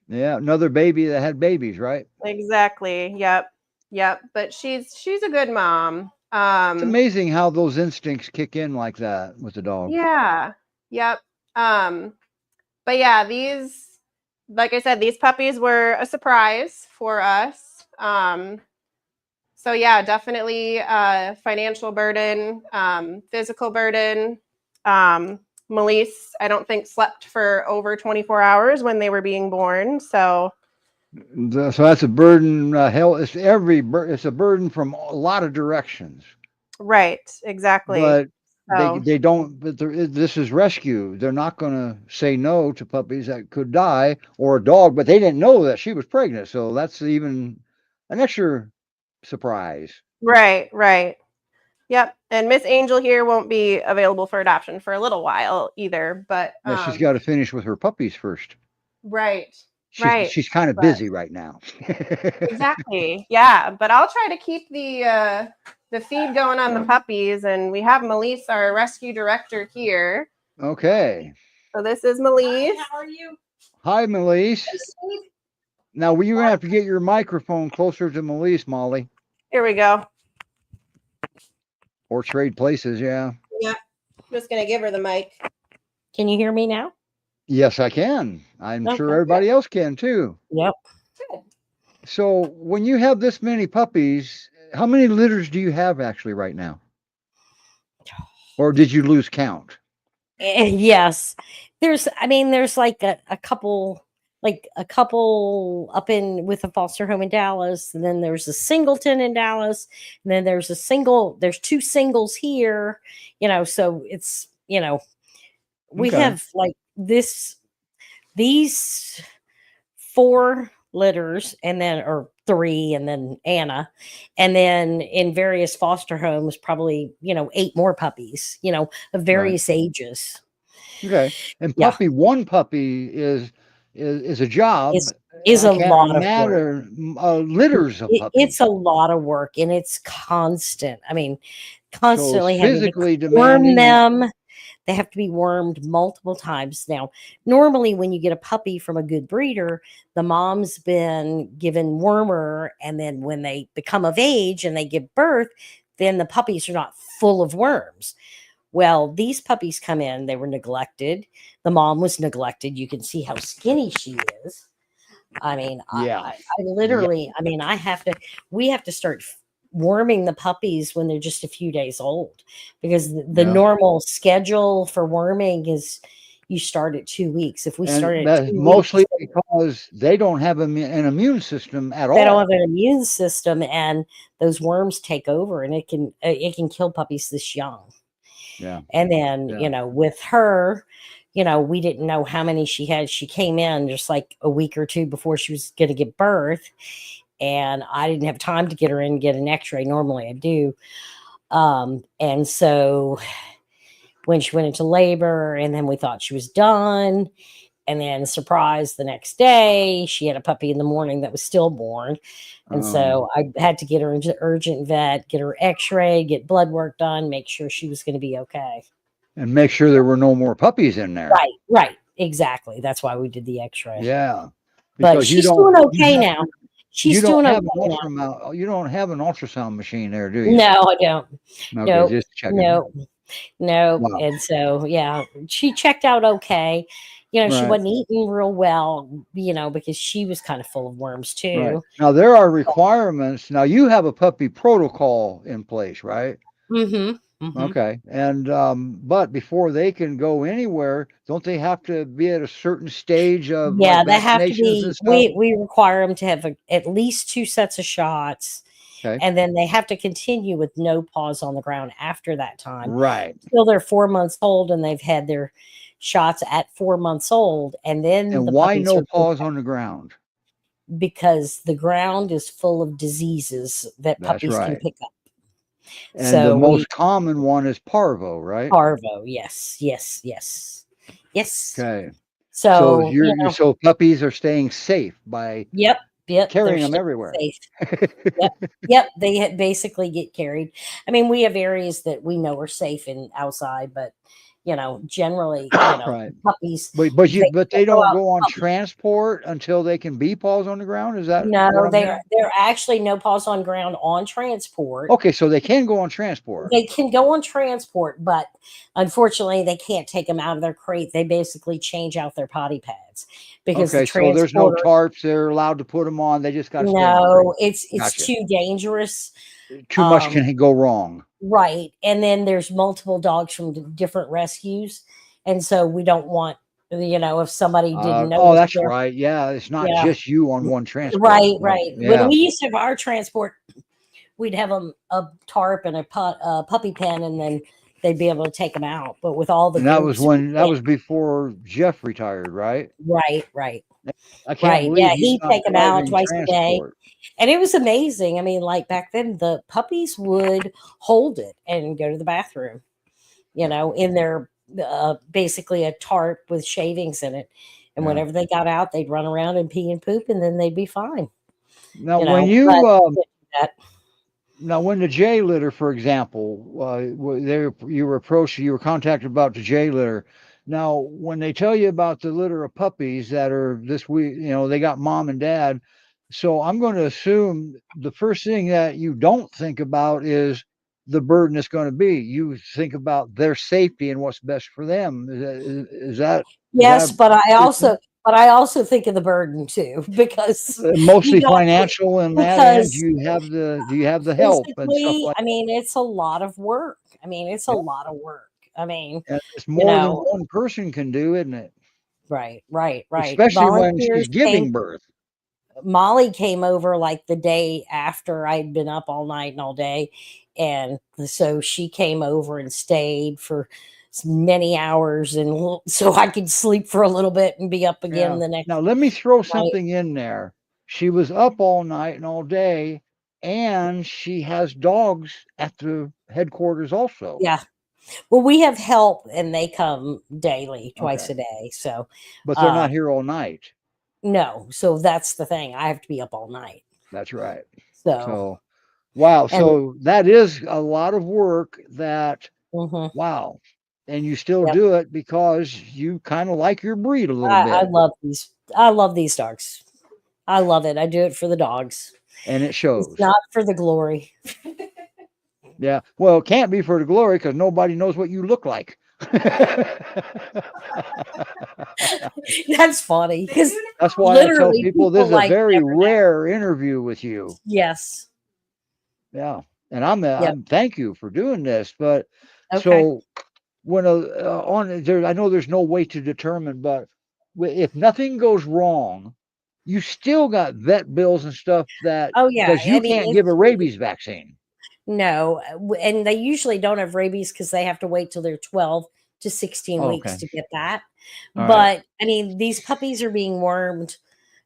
Yeah, another baby that had babies, right? Exactly. Yep. But she's a good mom. It's amazing how those instincts kick in like that with the dog. Yeah. Yep. But yeah, these, like I said, these puppies were a surprise for us. So yeah, definitely financial burden, physical burden. Melise, I don't think slept for over 24 hours when they were being born. So that's a burden. It's a burden from a lot of directions. Right. Exactly. But they don't. But this is rescue. They're not going to say no to puppies that could die or a dog. But they didn't know that she was pregnant, so that's even an extra surprise. Right. Yep. And Miss Angel here won't be available for adoption for a little while either. But she's got to finish with her puppies first. Right. She's kind of busy right now. Exactly. Yeah. But I'll try to keep the feed going on the puppies. And we have Melise, our rescue director, here. Okay. So this is Melise. Hi, how are you? Hi, Melise. Now, you're going to have to get your microphone closer to Melise, Molly. Here we go. Or trade places, yeah. Yeah. I'm just going to give her the mic. Can you hear me now? Yes, I can. I'm sure everybody else can too. Yep. Good. So when you have this many puppies, how many litters do you have actually right now? Or did you lose count? Yes, there's like a couple, up in with a foster home in Dallas, and then there's a singleton in Dallas, and then there's two singles here, so it's, we Okay. have like these four litters, and then, or three, and then Anna, and then in various foster homes probably, eight more puppies, of Right. various ages. Okay. And Yeah, one puppy is a job. is I a can't lot of work. imagine litters of It's puppies. a lot of work, and it's constant. I mean, So it's constantly having to physically worm demanding. them. They have to be wormed multiple times. Now, normally when you get a puppy from a good breeder, the mom's been given wormer, and then when they become of age and they give birth, then the puppies are not full of worms. Well, these puppies come in, they were neglected. The mom was neglected. You can see how skinny she is. I mean, Yeah. I literally, we have to start worming the puppies when they're just a few days old, because the Yeah. normal schedule for worming is you start at 2 weeks. If we start And at that's 2 weeks, mostly because they don't have an immune system at they don't all. have an immune system, and those worms take over, and it can kill puppies this young. Yeah. And then, Yeah. with her, we didn't know how many she had. She came in just like a week or two before she was going to give birth. And I didn't have time to get her in and get an x-ray. Normally I do. And so when she went into labor, and then we thought she was done. And then surprise, the next day, she had a puppy in the morning that was stillborn. And Um, so I had to get her into urgent vet, get her x-ray, get blood work done, make sure she was going to be okay. and make sure there were no more puppies in there. Right. Exactly. That's why we did the x-ray. Yeah. But Because she's doing okay now. She's doing okay now. You don't have an ultrasound machine there, do you? No, I don't. Okay, No, just checking. no. Wow. And so, yeah, she checked out okay. She Right. wasn't eating real well, because she was kind of full of worms Right. too. Now there are requirements. Now you have a puppy protocol in place, right? Mm-hmm. Okay. And but before they can go anywhere, don't they have to be at a certain stage of like Yeah, they have to vaccinations be. and stuff? We require them to have at least 2 sets of shots, Okay. and then they have to continue with no paws on the ground after that time Right. till they're 4 months old, and they've had their shots at 4 months old, and then And the why puppies no are paws on the ground? because the ground is full of diseases that That's puppies can right. pick up. And the So we most common one is parvo, right? parvo, yes. Okay. So So, so puppies are staying safe by yep, they're carrying them staying everywhere. safe. Yep, they basically get carried. I mean, we have areas that we know are safe and outside, but generally, Right. puppies. But they Go don't out go on puppies. transport until they can be paws on the ground. Is that what No, I'm hearing? they're actually no paws on ground on transport. Okay, so they can go on transport. They can go on transport, but unfortunately, they can't take them out of their crate. They basically change out their potty pads because the Okay, so there's no transporter. tarps they're allowed to put them on. They just got to stay in the crate. No, it's Gotcha. too dangerous. Too much can go wrong. Right, and then there's multiple dogs from different rescues, and so we don't want, if somebody didn't Oh, notice that's their. right. Yeah, it's not Yeah, just you on one transport. right. When Yeah. we used to have our transport, we'd have a tarp and a puppy pen, and then they'd be able to take them out. But with all the And that was groups, when that was before Jeff retired, right? right. I can't believe Yeah, he's he'd not take them out driving twice a day. transport. And it was amazing. I mean, like back then, the puppies would hold it and go to the bathroom, in their basically a tarp with shavings in it. And Yeah. whenever they got out, they'd run around and pee and poop, and then they'd be fine. Now, But that, when the J litter, for example, you were approached, you were contacted about the J litter. Now, when they tell you about the litter of puppies that are this week, they got mom and dad. So I'm going to assume the first thing that you don't think about is the burden it's going to be. You think about their safety and what's best for them. Is that yes, but I also think of the burden too, because mostly financial and that, and because do you have the help and stuff physically, like I mean, it's a lot of work. that? A lot of work. I mean, And it's you more than know, one person can do, isn't it? right, right, right. Especially when she's Volunteers came. giving birth. Molly came over like the day after I'd been up all night and all day. And so she came over and stayed for many hours. And so I could sleep for a little bit and be up again Yeah. the next Now let me throw night. something in there. She was up all night and all day, and she has dogs at the headquarters also. Yeah. Well, we have help and they come daily, twice Okay. a day. So, But they're not here all night. no. So that's the thing. I have to be up all night. That's right. So, So, wow. and So that is a lot of work that, mhm, wow. And you still yep. do it because you kind of like your breed a little I bit. love these. I love these dogs. I love it. I do it for the dogs. And it It's shows. not for the glory. Yeah. Well, it can't be for the glory because nobody knows what you look like. That's funny because That's why I tell literally people this people is a like very never know. rare interview with you. Yes. Yeah. And Yep. I'm thank you for doing this. But Okay. so when on there, I know there's no way to determine, but if nothing goes wrong, you still got vet bills and stuff that Oh yeah. because you I mean, can't give a rabies vaccine. no, and they usually don't have rabies because they have to wait till they're 12 to 16 Oh, weeks okay. to get that. All right. But I mean, these puppies are being wormed.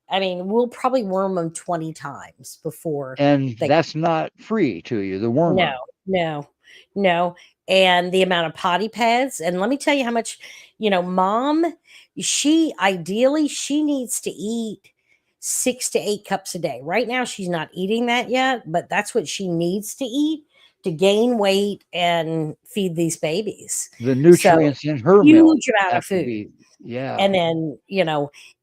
I mean, we'll probably worm them 20 times before And they. that's not free to you, the No, wormer. no, no. And the amount of potty pads. And let me tell you how much, mom, she needs to eat 6 to 8 cups a day. Right now, she's not eating that yet, but that's what she needs to eat to gain weight and feed these babies. The So, nutrients in her milk huge amount of have to food. be, yeah. And then,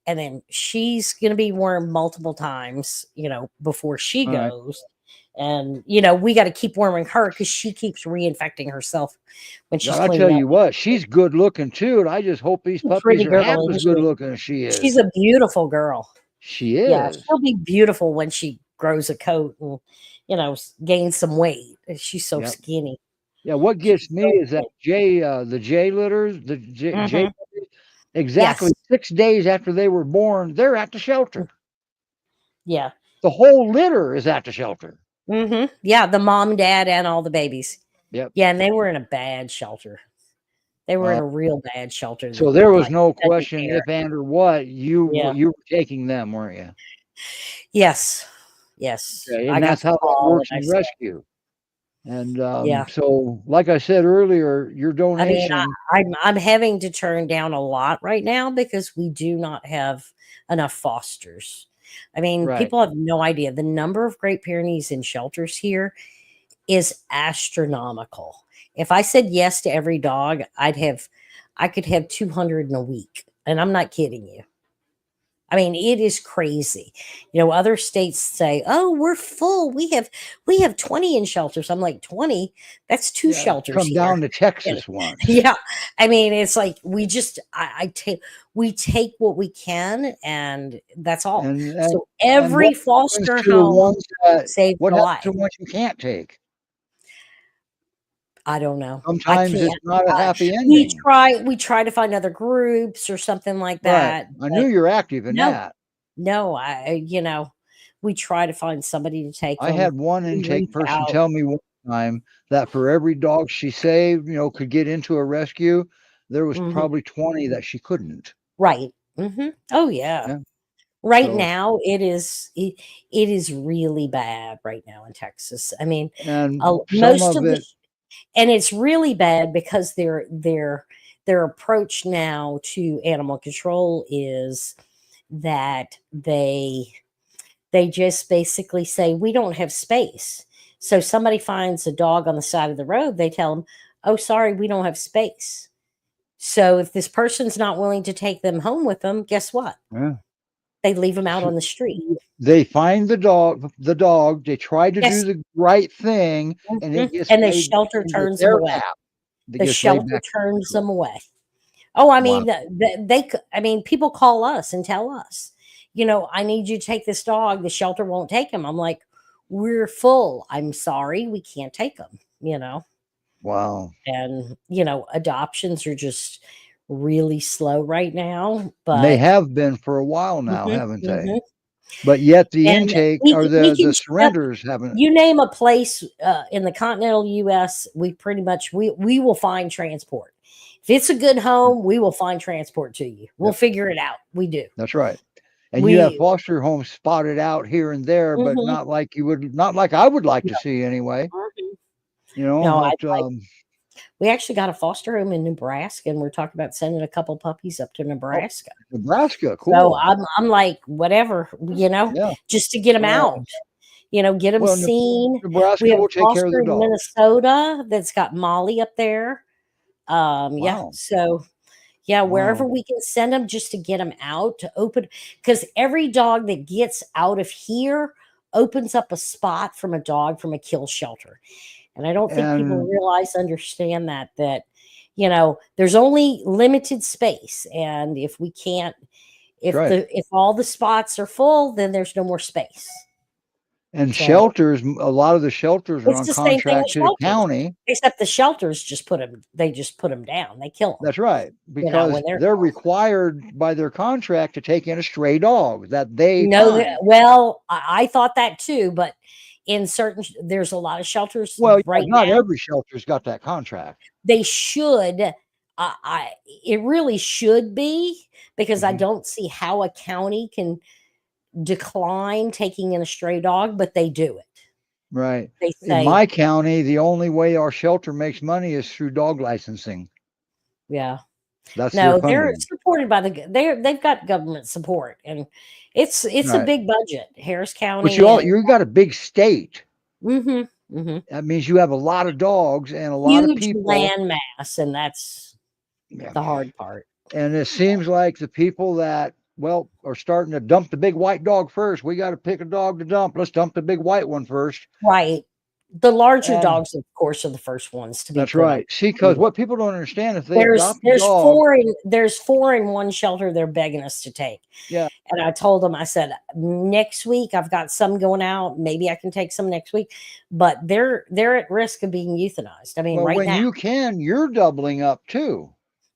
and then she's going to be wormed multiple times, before she All right. goes. And, we got to keep warming her because she keeps reinfecting herself when she's I tell cleaning up. you what, she's good looking too. And I just hope these puppies Pretty are girl, half isn't as good she? looking as she She's is. a beautiful girl. She Yeah, is. she'll be beautiful when she grows a coat and, gains some weight. She's so Yep. skinny. Yeah, what gets She's me so is that the J litters, the J Mhm. puppies, exactly Yes. 6 days after they were born, they're at the shelter. Yeah. The whole litter is at the shelter. Yeah, the mom, dad, and all the babies. Yep. Yeah, and they were in a bad shelter. They were in Uh, a real bad shelter so that, there was like, no doesn't question care. if and or what Yeah. you were taking them, weren't you? Yes. Yes. Okay, I and got that's the how that call and works I in said, rescue. And yeah. so, like I said earlier, your I mean, donation, I'm having to turn down a lot right now because we do not have enough fosters. I mean, right? people have no idea. The number of Great Pyrenees in shelters here is astronomical. If I said yes to every dog, I could have 200 in a week. And I'm not kidding you. I mean, it is crazy. Other states say, "Oh, we're full. We have 20 in shelters." I'm like, 20? That's 2 Yeah, shelters come here. down to Texas once. Yeah. I mean, it's like we take what we can and that's all. And So and what every happens foster to the home ones that saved what a happens life. to ones you can't take? I don't know. I Sometimes can't. it's not a I, happy we ending. try to find other groups or something like Right. that. I knew But you're active in no, that. no, we try to find somebody to take I them. had one We reach intake person out. tell me one time that for every dog she saved, could get into a rescue, there was Mhm. probably 20 that she couldn't. Right. Oh yeah. Yeah. Right So, now, it is really bad right now in Texas. I mean, and some most of of the it, and it's really bad because their approach now to animal control is that they just basically say we don't have space. So somebody finds a dog on the side of the road, they tell them, "Oh, sorry, we don't have space." So if this person's not willing to take them home with them, guess what? yeah. They leave them out So on the street. they find the dog, they try to do Yes. the right thing, and it gets And the laid shelter into turns them their away. lap. That The gets laid shelter back to turns control. them away. Oh, I Wow. mean, I mean, people call us and tell us, "I need you to take this dog. The shelter won't take him." I'm like, "We're full. I'm sorry, we can't take him." Wow. And, adoptions are just really slow right now, They but have been for a while now, mhm, haven't they? mhm. But yet the And intake we or can we the can surrenders haven't. you name a place in the continental US, we pretty much we will find transport. If it's a good home, we will find transport to you. We'll Yep, figure it out. We do. that's right. And you have We foster homes spotted out here and there, but mhm, not like I would like to no, see anyway. mhm. You know, No, but we actually got a foster home in Nebraska, and we're talking about sending a couple puppies up to oh, Nebraska. Nebraska, So cool. I'm like, whatever, Yeah. just to get them Well, out, get them well, seen. We Nebraska have will a take care of foster the in dogs. Minnesota that's got Molly up there. Yeah. Wow. So yeah, wherever Wow. we can send them just to get them out to open, because every dog that gets out of here opens up a spot from a dog from a kill shelter. And I don't think people And understand that, there's only limited space. And if we can't, that's right. if all the spots are full, then there's no more space. And So shelters, a lot of the shelters are it's on the same thing with contract to the shelters, county. except the shelters they just put them down. They kill them, That's right, when because they're they're required by their contract to take in a stray dog that they no, find. well, I thought that too, but there's a lot of shelters Well, yeah, right not now. every shelter's got that contract. They should. It really should be, because I Mhm. don't see how a county can decline taking in a stray dog, but they do it. Right. They In say, my county, the only way our shelter makes money is through dog licensing. yeah, That's their no, they're funding. supported by they've got government support, and it's a Right. big budget. Harris But County and you got a big state. hmm hmm That means you have a lot of dogs and a lot of huge people. land mass, and that's Yeah. the hard part. And it seems like the people that, well, are starting to dump the big white dog first. We got to pick a dog to dump. Let's dump the big white one first. Right. The larger And dogs, of course, are the first ones to be that's put up. right. See, because what people don't understand, if they There's adopt a there's dog, 4 in one shelter they're begging us to take. yeah, And I told them, I said, next week I've got some going out. Maybe I can take some next week, but they're at risk of being euthanized. I mean, well, right when now. you can, you're doubling up too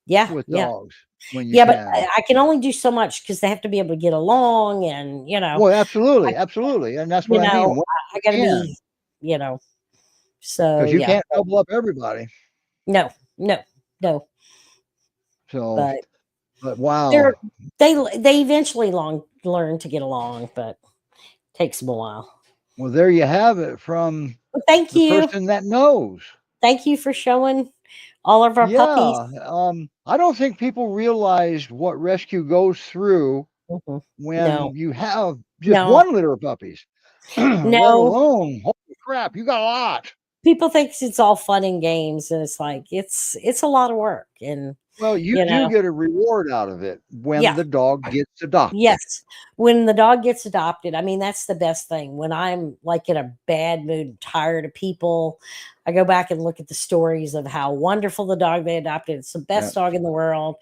Yeah, with yeah. dogs when you Yeah, but can. I can only do so much because they have to be able to get along, and Well, I, absolutely, absolutely, and that's what I mean. When I you got to can, be, so because you yeah. can't double up everybody. No, no, no. So, But but wow. they're they eventually learn to get along, but takes them a while. Well, there you have it from Well, thank the you. person that knows. Thank you for showing all of our puppies. Yeah, I don't think people realize what rescue goes through Mhm. when No, you have just no, one litter of puppies, let no. alone, holy crap, you got a lot. People think it's all fun and games, and it's like it's a lot of work, and Well, you you do know, get a reward out of it when yeah. the dog gets adopted. Yes. When the dog gets adopted, I mean, that's the best thing. When I'm like in a bad mood, tired of people, I go back and look at the stories of how wonderful the dog they adopted. It's the Yeah. best dog in the world.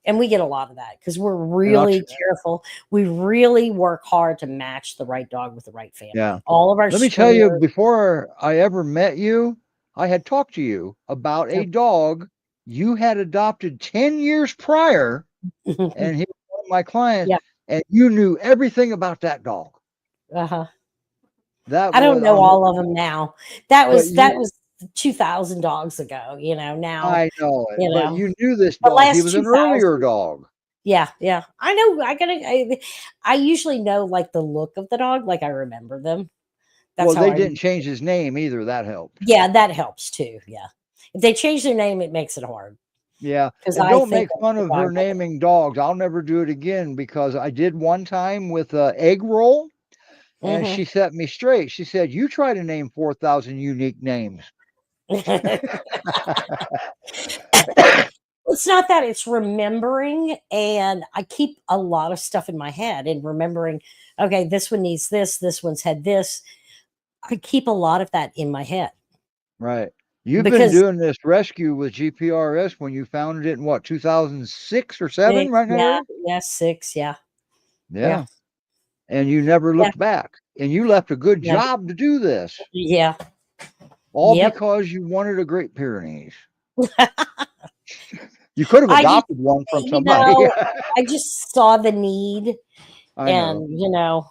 And we get a lot of that because we're And I'll, really careful. We really work hard to match the right dog with the right family. yeah. All of our Let me tell you, screeners. before I ever met you, I had talked to you about a dog you had adopted 10 years prior, and he was one of my clients, Yeah. and you knew everything about that dog. Uh-huh. That I don't was, know all of them now. That but was 2,000 dogs ago, now, I know it, but you knew this the dog. He last was an 2,000. earlier dog. Yeah, yeah. I know. I usually know like the look of the dog, like I remember them. That's Well, how they I. didn't change his name either. That helped. Yeah, that helps too. Yeah, if they change their name, it makes it hard Yeah, because and I don't think make fun the of her dog. naming dogs. I'll never do it again because I did one time with a egg roll, and Mm-hmm. she set me straight. She said, "You try to name 4,000 unique names." It's not that, it's remembering, and I keep a lot of stuff in my head and remembering. Okay, this one needs this. This one's had this. I keep a lot of that in my head Right. You've been because doing this rescue with GPRS when you founded it in what, 2006 or 7, 6, right in that yeah, area? yeah, 6, yeah, yeah, Yeah. And you never yeah, looked back. And you left a good yeah, job to do this. yeah. all Yep. because you wanted a Great Pyrenees. You could have I just, adopted one from you somebody. know, I just saw the need, I know. and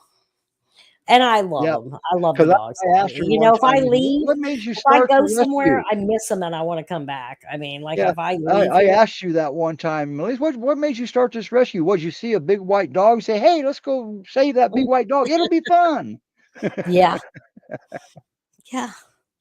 and I love Yeah, them. I love the because dogs. I asked her one If I time, leave, what made you if I start go the somewhere, rescue? I miss them and I want to come back. I mean, like Yeah, if I leave I here, asked you that one time, Melissa. What made you start this rescue? Was you see a big white dog? Say, hey, let's go save that big white dog. It'll be fun. yeah, yeah.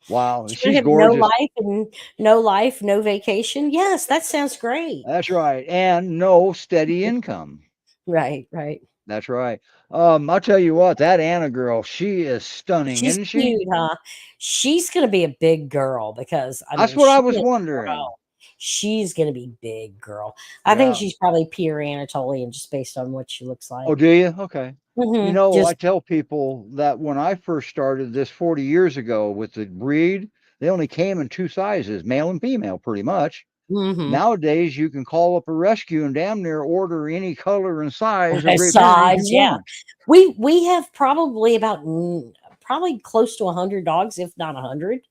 Wow, She's gonna she's have no gorgeous. life and no life, no vacation. Yes, that sounds great. That's right, and no steady income. Right, right. That's right. I'll tell you what, that Anna girl, she is stunning, She's isn't she? cute, huh? She's gonna be a big girl because I That's mean what I she was is wondering. grown. She's gonna be big girl. I think Yeah. she's probably pure Anatolian just based on what she looks Oh, like. do you? Okay. I Just tell people that when I first started this 40 years ago with the breed, they only came in two sizes, male and female, pretty much. mm-hmm. Nowadays, you can call up a rescue and damn near order any color and size of Great Pyrenees you Size, yeah. want. We have probably probably close to 100 dogs, if not 100.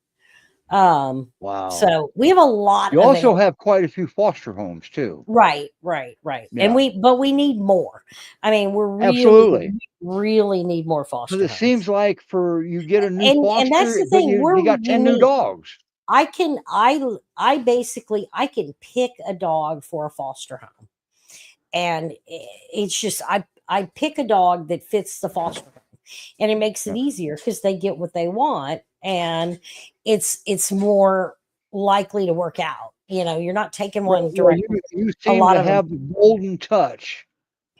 Wow. So we have a lot You also available. have quite a few foster homes too. Right. And Yeah, but we need more. I mean, absolutely. we really need more Because foster it homes. seems like for you get a new And that's foster, the but thing, you we're got 10 new unique. dogs. I basically I can pick a dog for a foster home. And it's just I pick a dog that fits the foster home. And it makes it easier because they get what they want, and it's more likely to work out. You're not taking Well, one well, directly. you A seem lot to of them. have the golden touch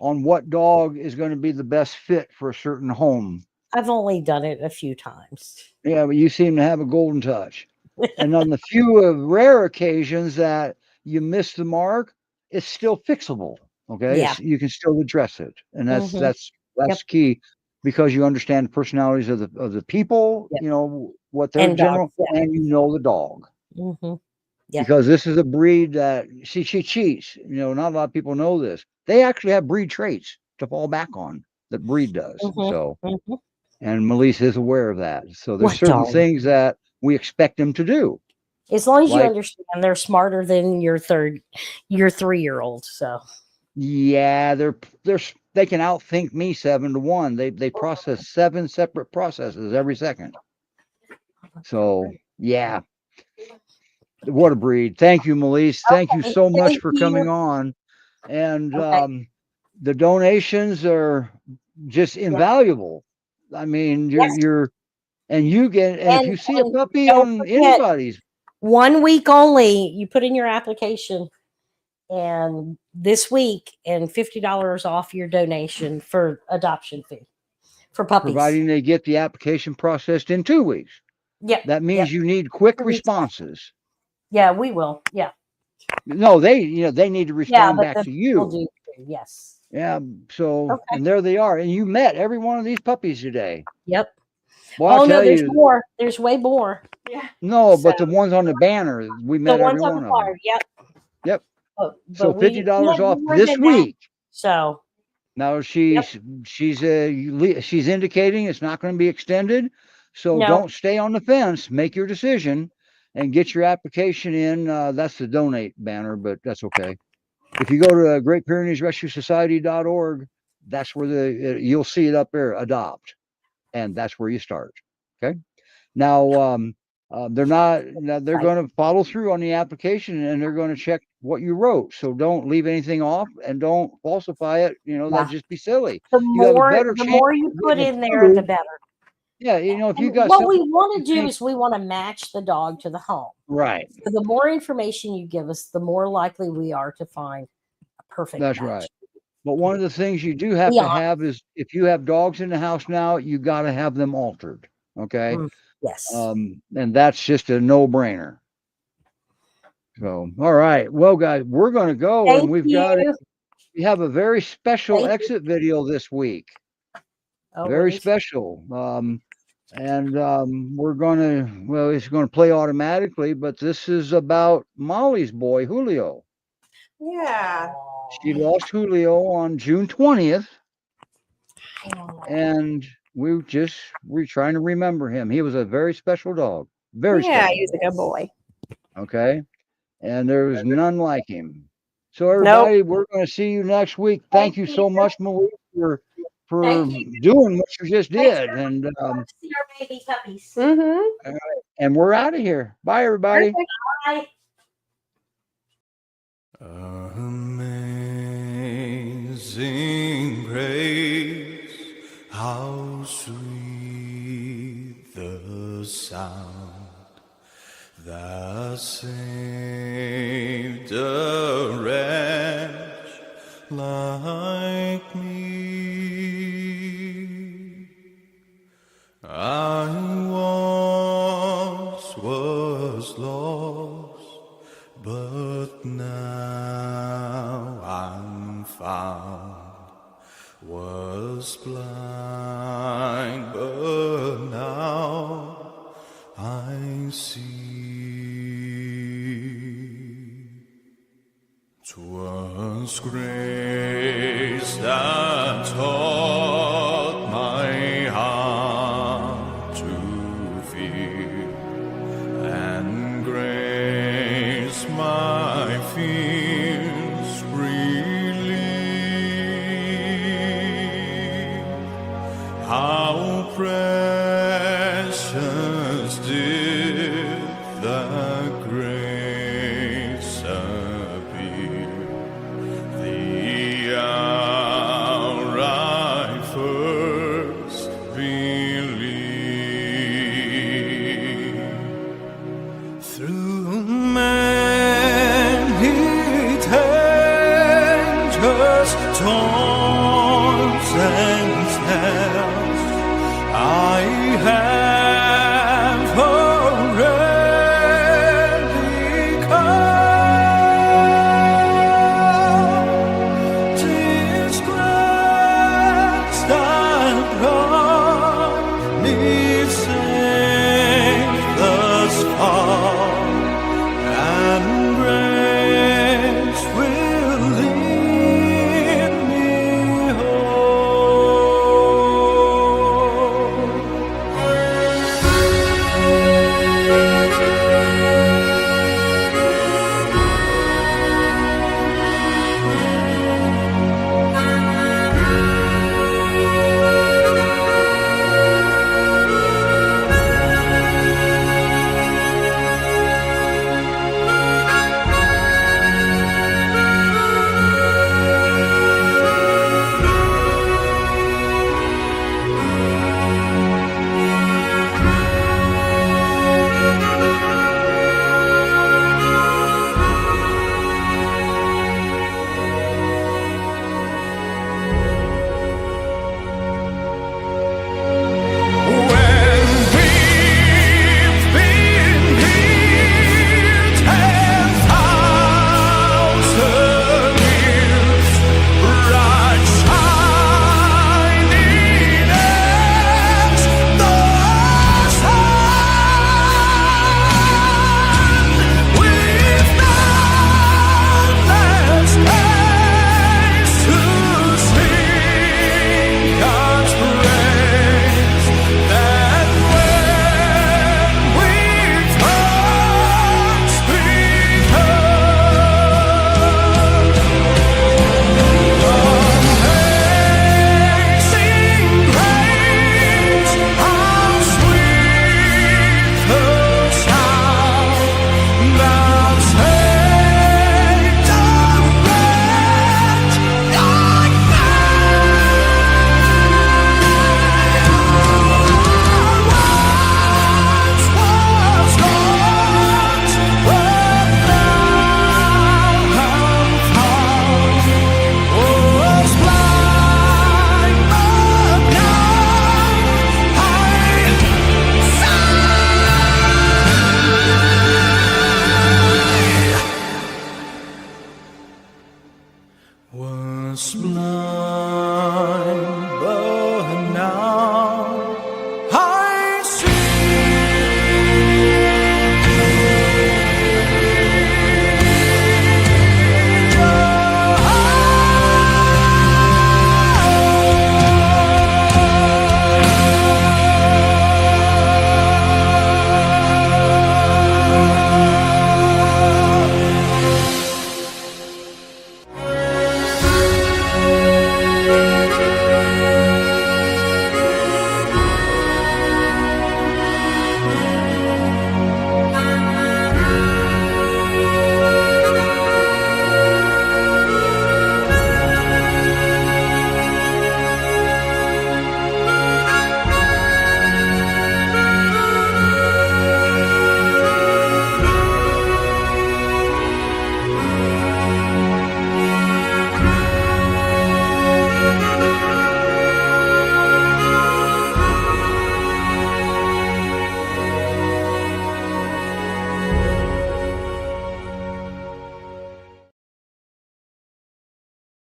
on what dog is going to be the best fit for a certain home. I've only done it a few times. Yeah, but you seem to have a golden touch. And on the few rare occasions that you miss the mark, it's still fixable. Okay, Yeah. you can still address it, and that's hmm that's Yep. that's key because you understand the personalities of the people. Yep. You know what their And dogs. general, Yeah. and you know the dog. hmm Yep. Because this is a breed that she cheats. Not a lot of people know this. They actually have breed traits to fall back on that breed does. hmm So, hmm and Melissa is aware of that. So there's What certain dog? things that we expect them to do. As long as you Like, understand, they're smarter than your 3-year-old. So yeah, they can outthink me 7 to 1. They process 7 separate processes every second. So yeah, what a breed. Thank you, Melissa. Thank you okay, so much thank for you. coming on. And Okay. the donations are just Yeah. invaluable. I mean, Yes. and if you see a And puppy don't on forget, anybody's, 1 week only. You put in your application, and this week, and $50 off your donation for adoption fee for puppies. providing they get the application processed in 2 weeks, Yep. that Yep. means you need quick 2 weeks off. responses. Yeah, we will. Yeah. No, they need to Yeah, respond but back the to people you. do too. Yes. Yeah. So, Okay. and there they are. And you met every one of these puppies today. Yep. Well, I'll Oh no, tell there's you, more. There's way more. Yeah. no, So but the ones on the banner, we the met every ones on one the of them. flyer. Yep. Yep. But So we $50 had off more this than that. week. So Now yep. she's indicating it's not going to be extended. So No. don't stay on the fence. Make your decision and get your application in. That's the donate banner, but that's okay. If you go to Great Pyrenees Rescue Society.org, that's where you'll see it up there, adopt, and that's where you start. Okay. Now, they're not. Now they're Right. going to follow through on the application, and they're going to check what you wrote. So don't leave anything off, and don't falsify it. Yeah. That'd just be silly. The You have a better the chance more you of put getting in there, the approved. better. Yeah, if you And got what we something want to you do think, is we want to match the dog to the home. right. So the more information you give us, the more likely we are to find a perfect That's match. right. But one of the things you do have Be to honest. have is if you have dogs in the house now, you got to have them altered. Okay. Yes. And that's just a no-brainer. So, all right. Well, guys, we're going to go, and Thank you. we have a very special Thank you. exit video this week. Oh, Very what is- special. We're going to, well, it's going to play automatically, but this is about Molly's boy, Julio. Yeah. She lost Julio on June 20th, and we're trying to remember him. He was a very special dog. Very Yeah, special. he's a good boy. Okay. And there's none like him. So Nope. everybody, we're going to see you next week. Thank you so much, Marie, for Thank you. doing what you just Thanks did. for And see our baby puppies. Mm-hmm. and we're out of here. Bye, everybody. Perfect. Bye. Amazing grace, how sweet the sound that saved a wretch like me. I once was lost, but now I'm found. Was blind, but now I see. 'Twas grace that taught my heart to fear, and grace my fears relieved. How precious did that grace appear, the hour I first believed.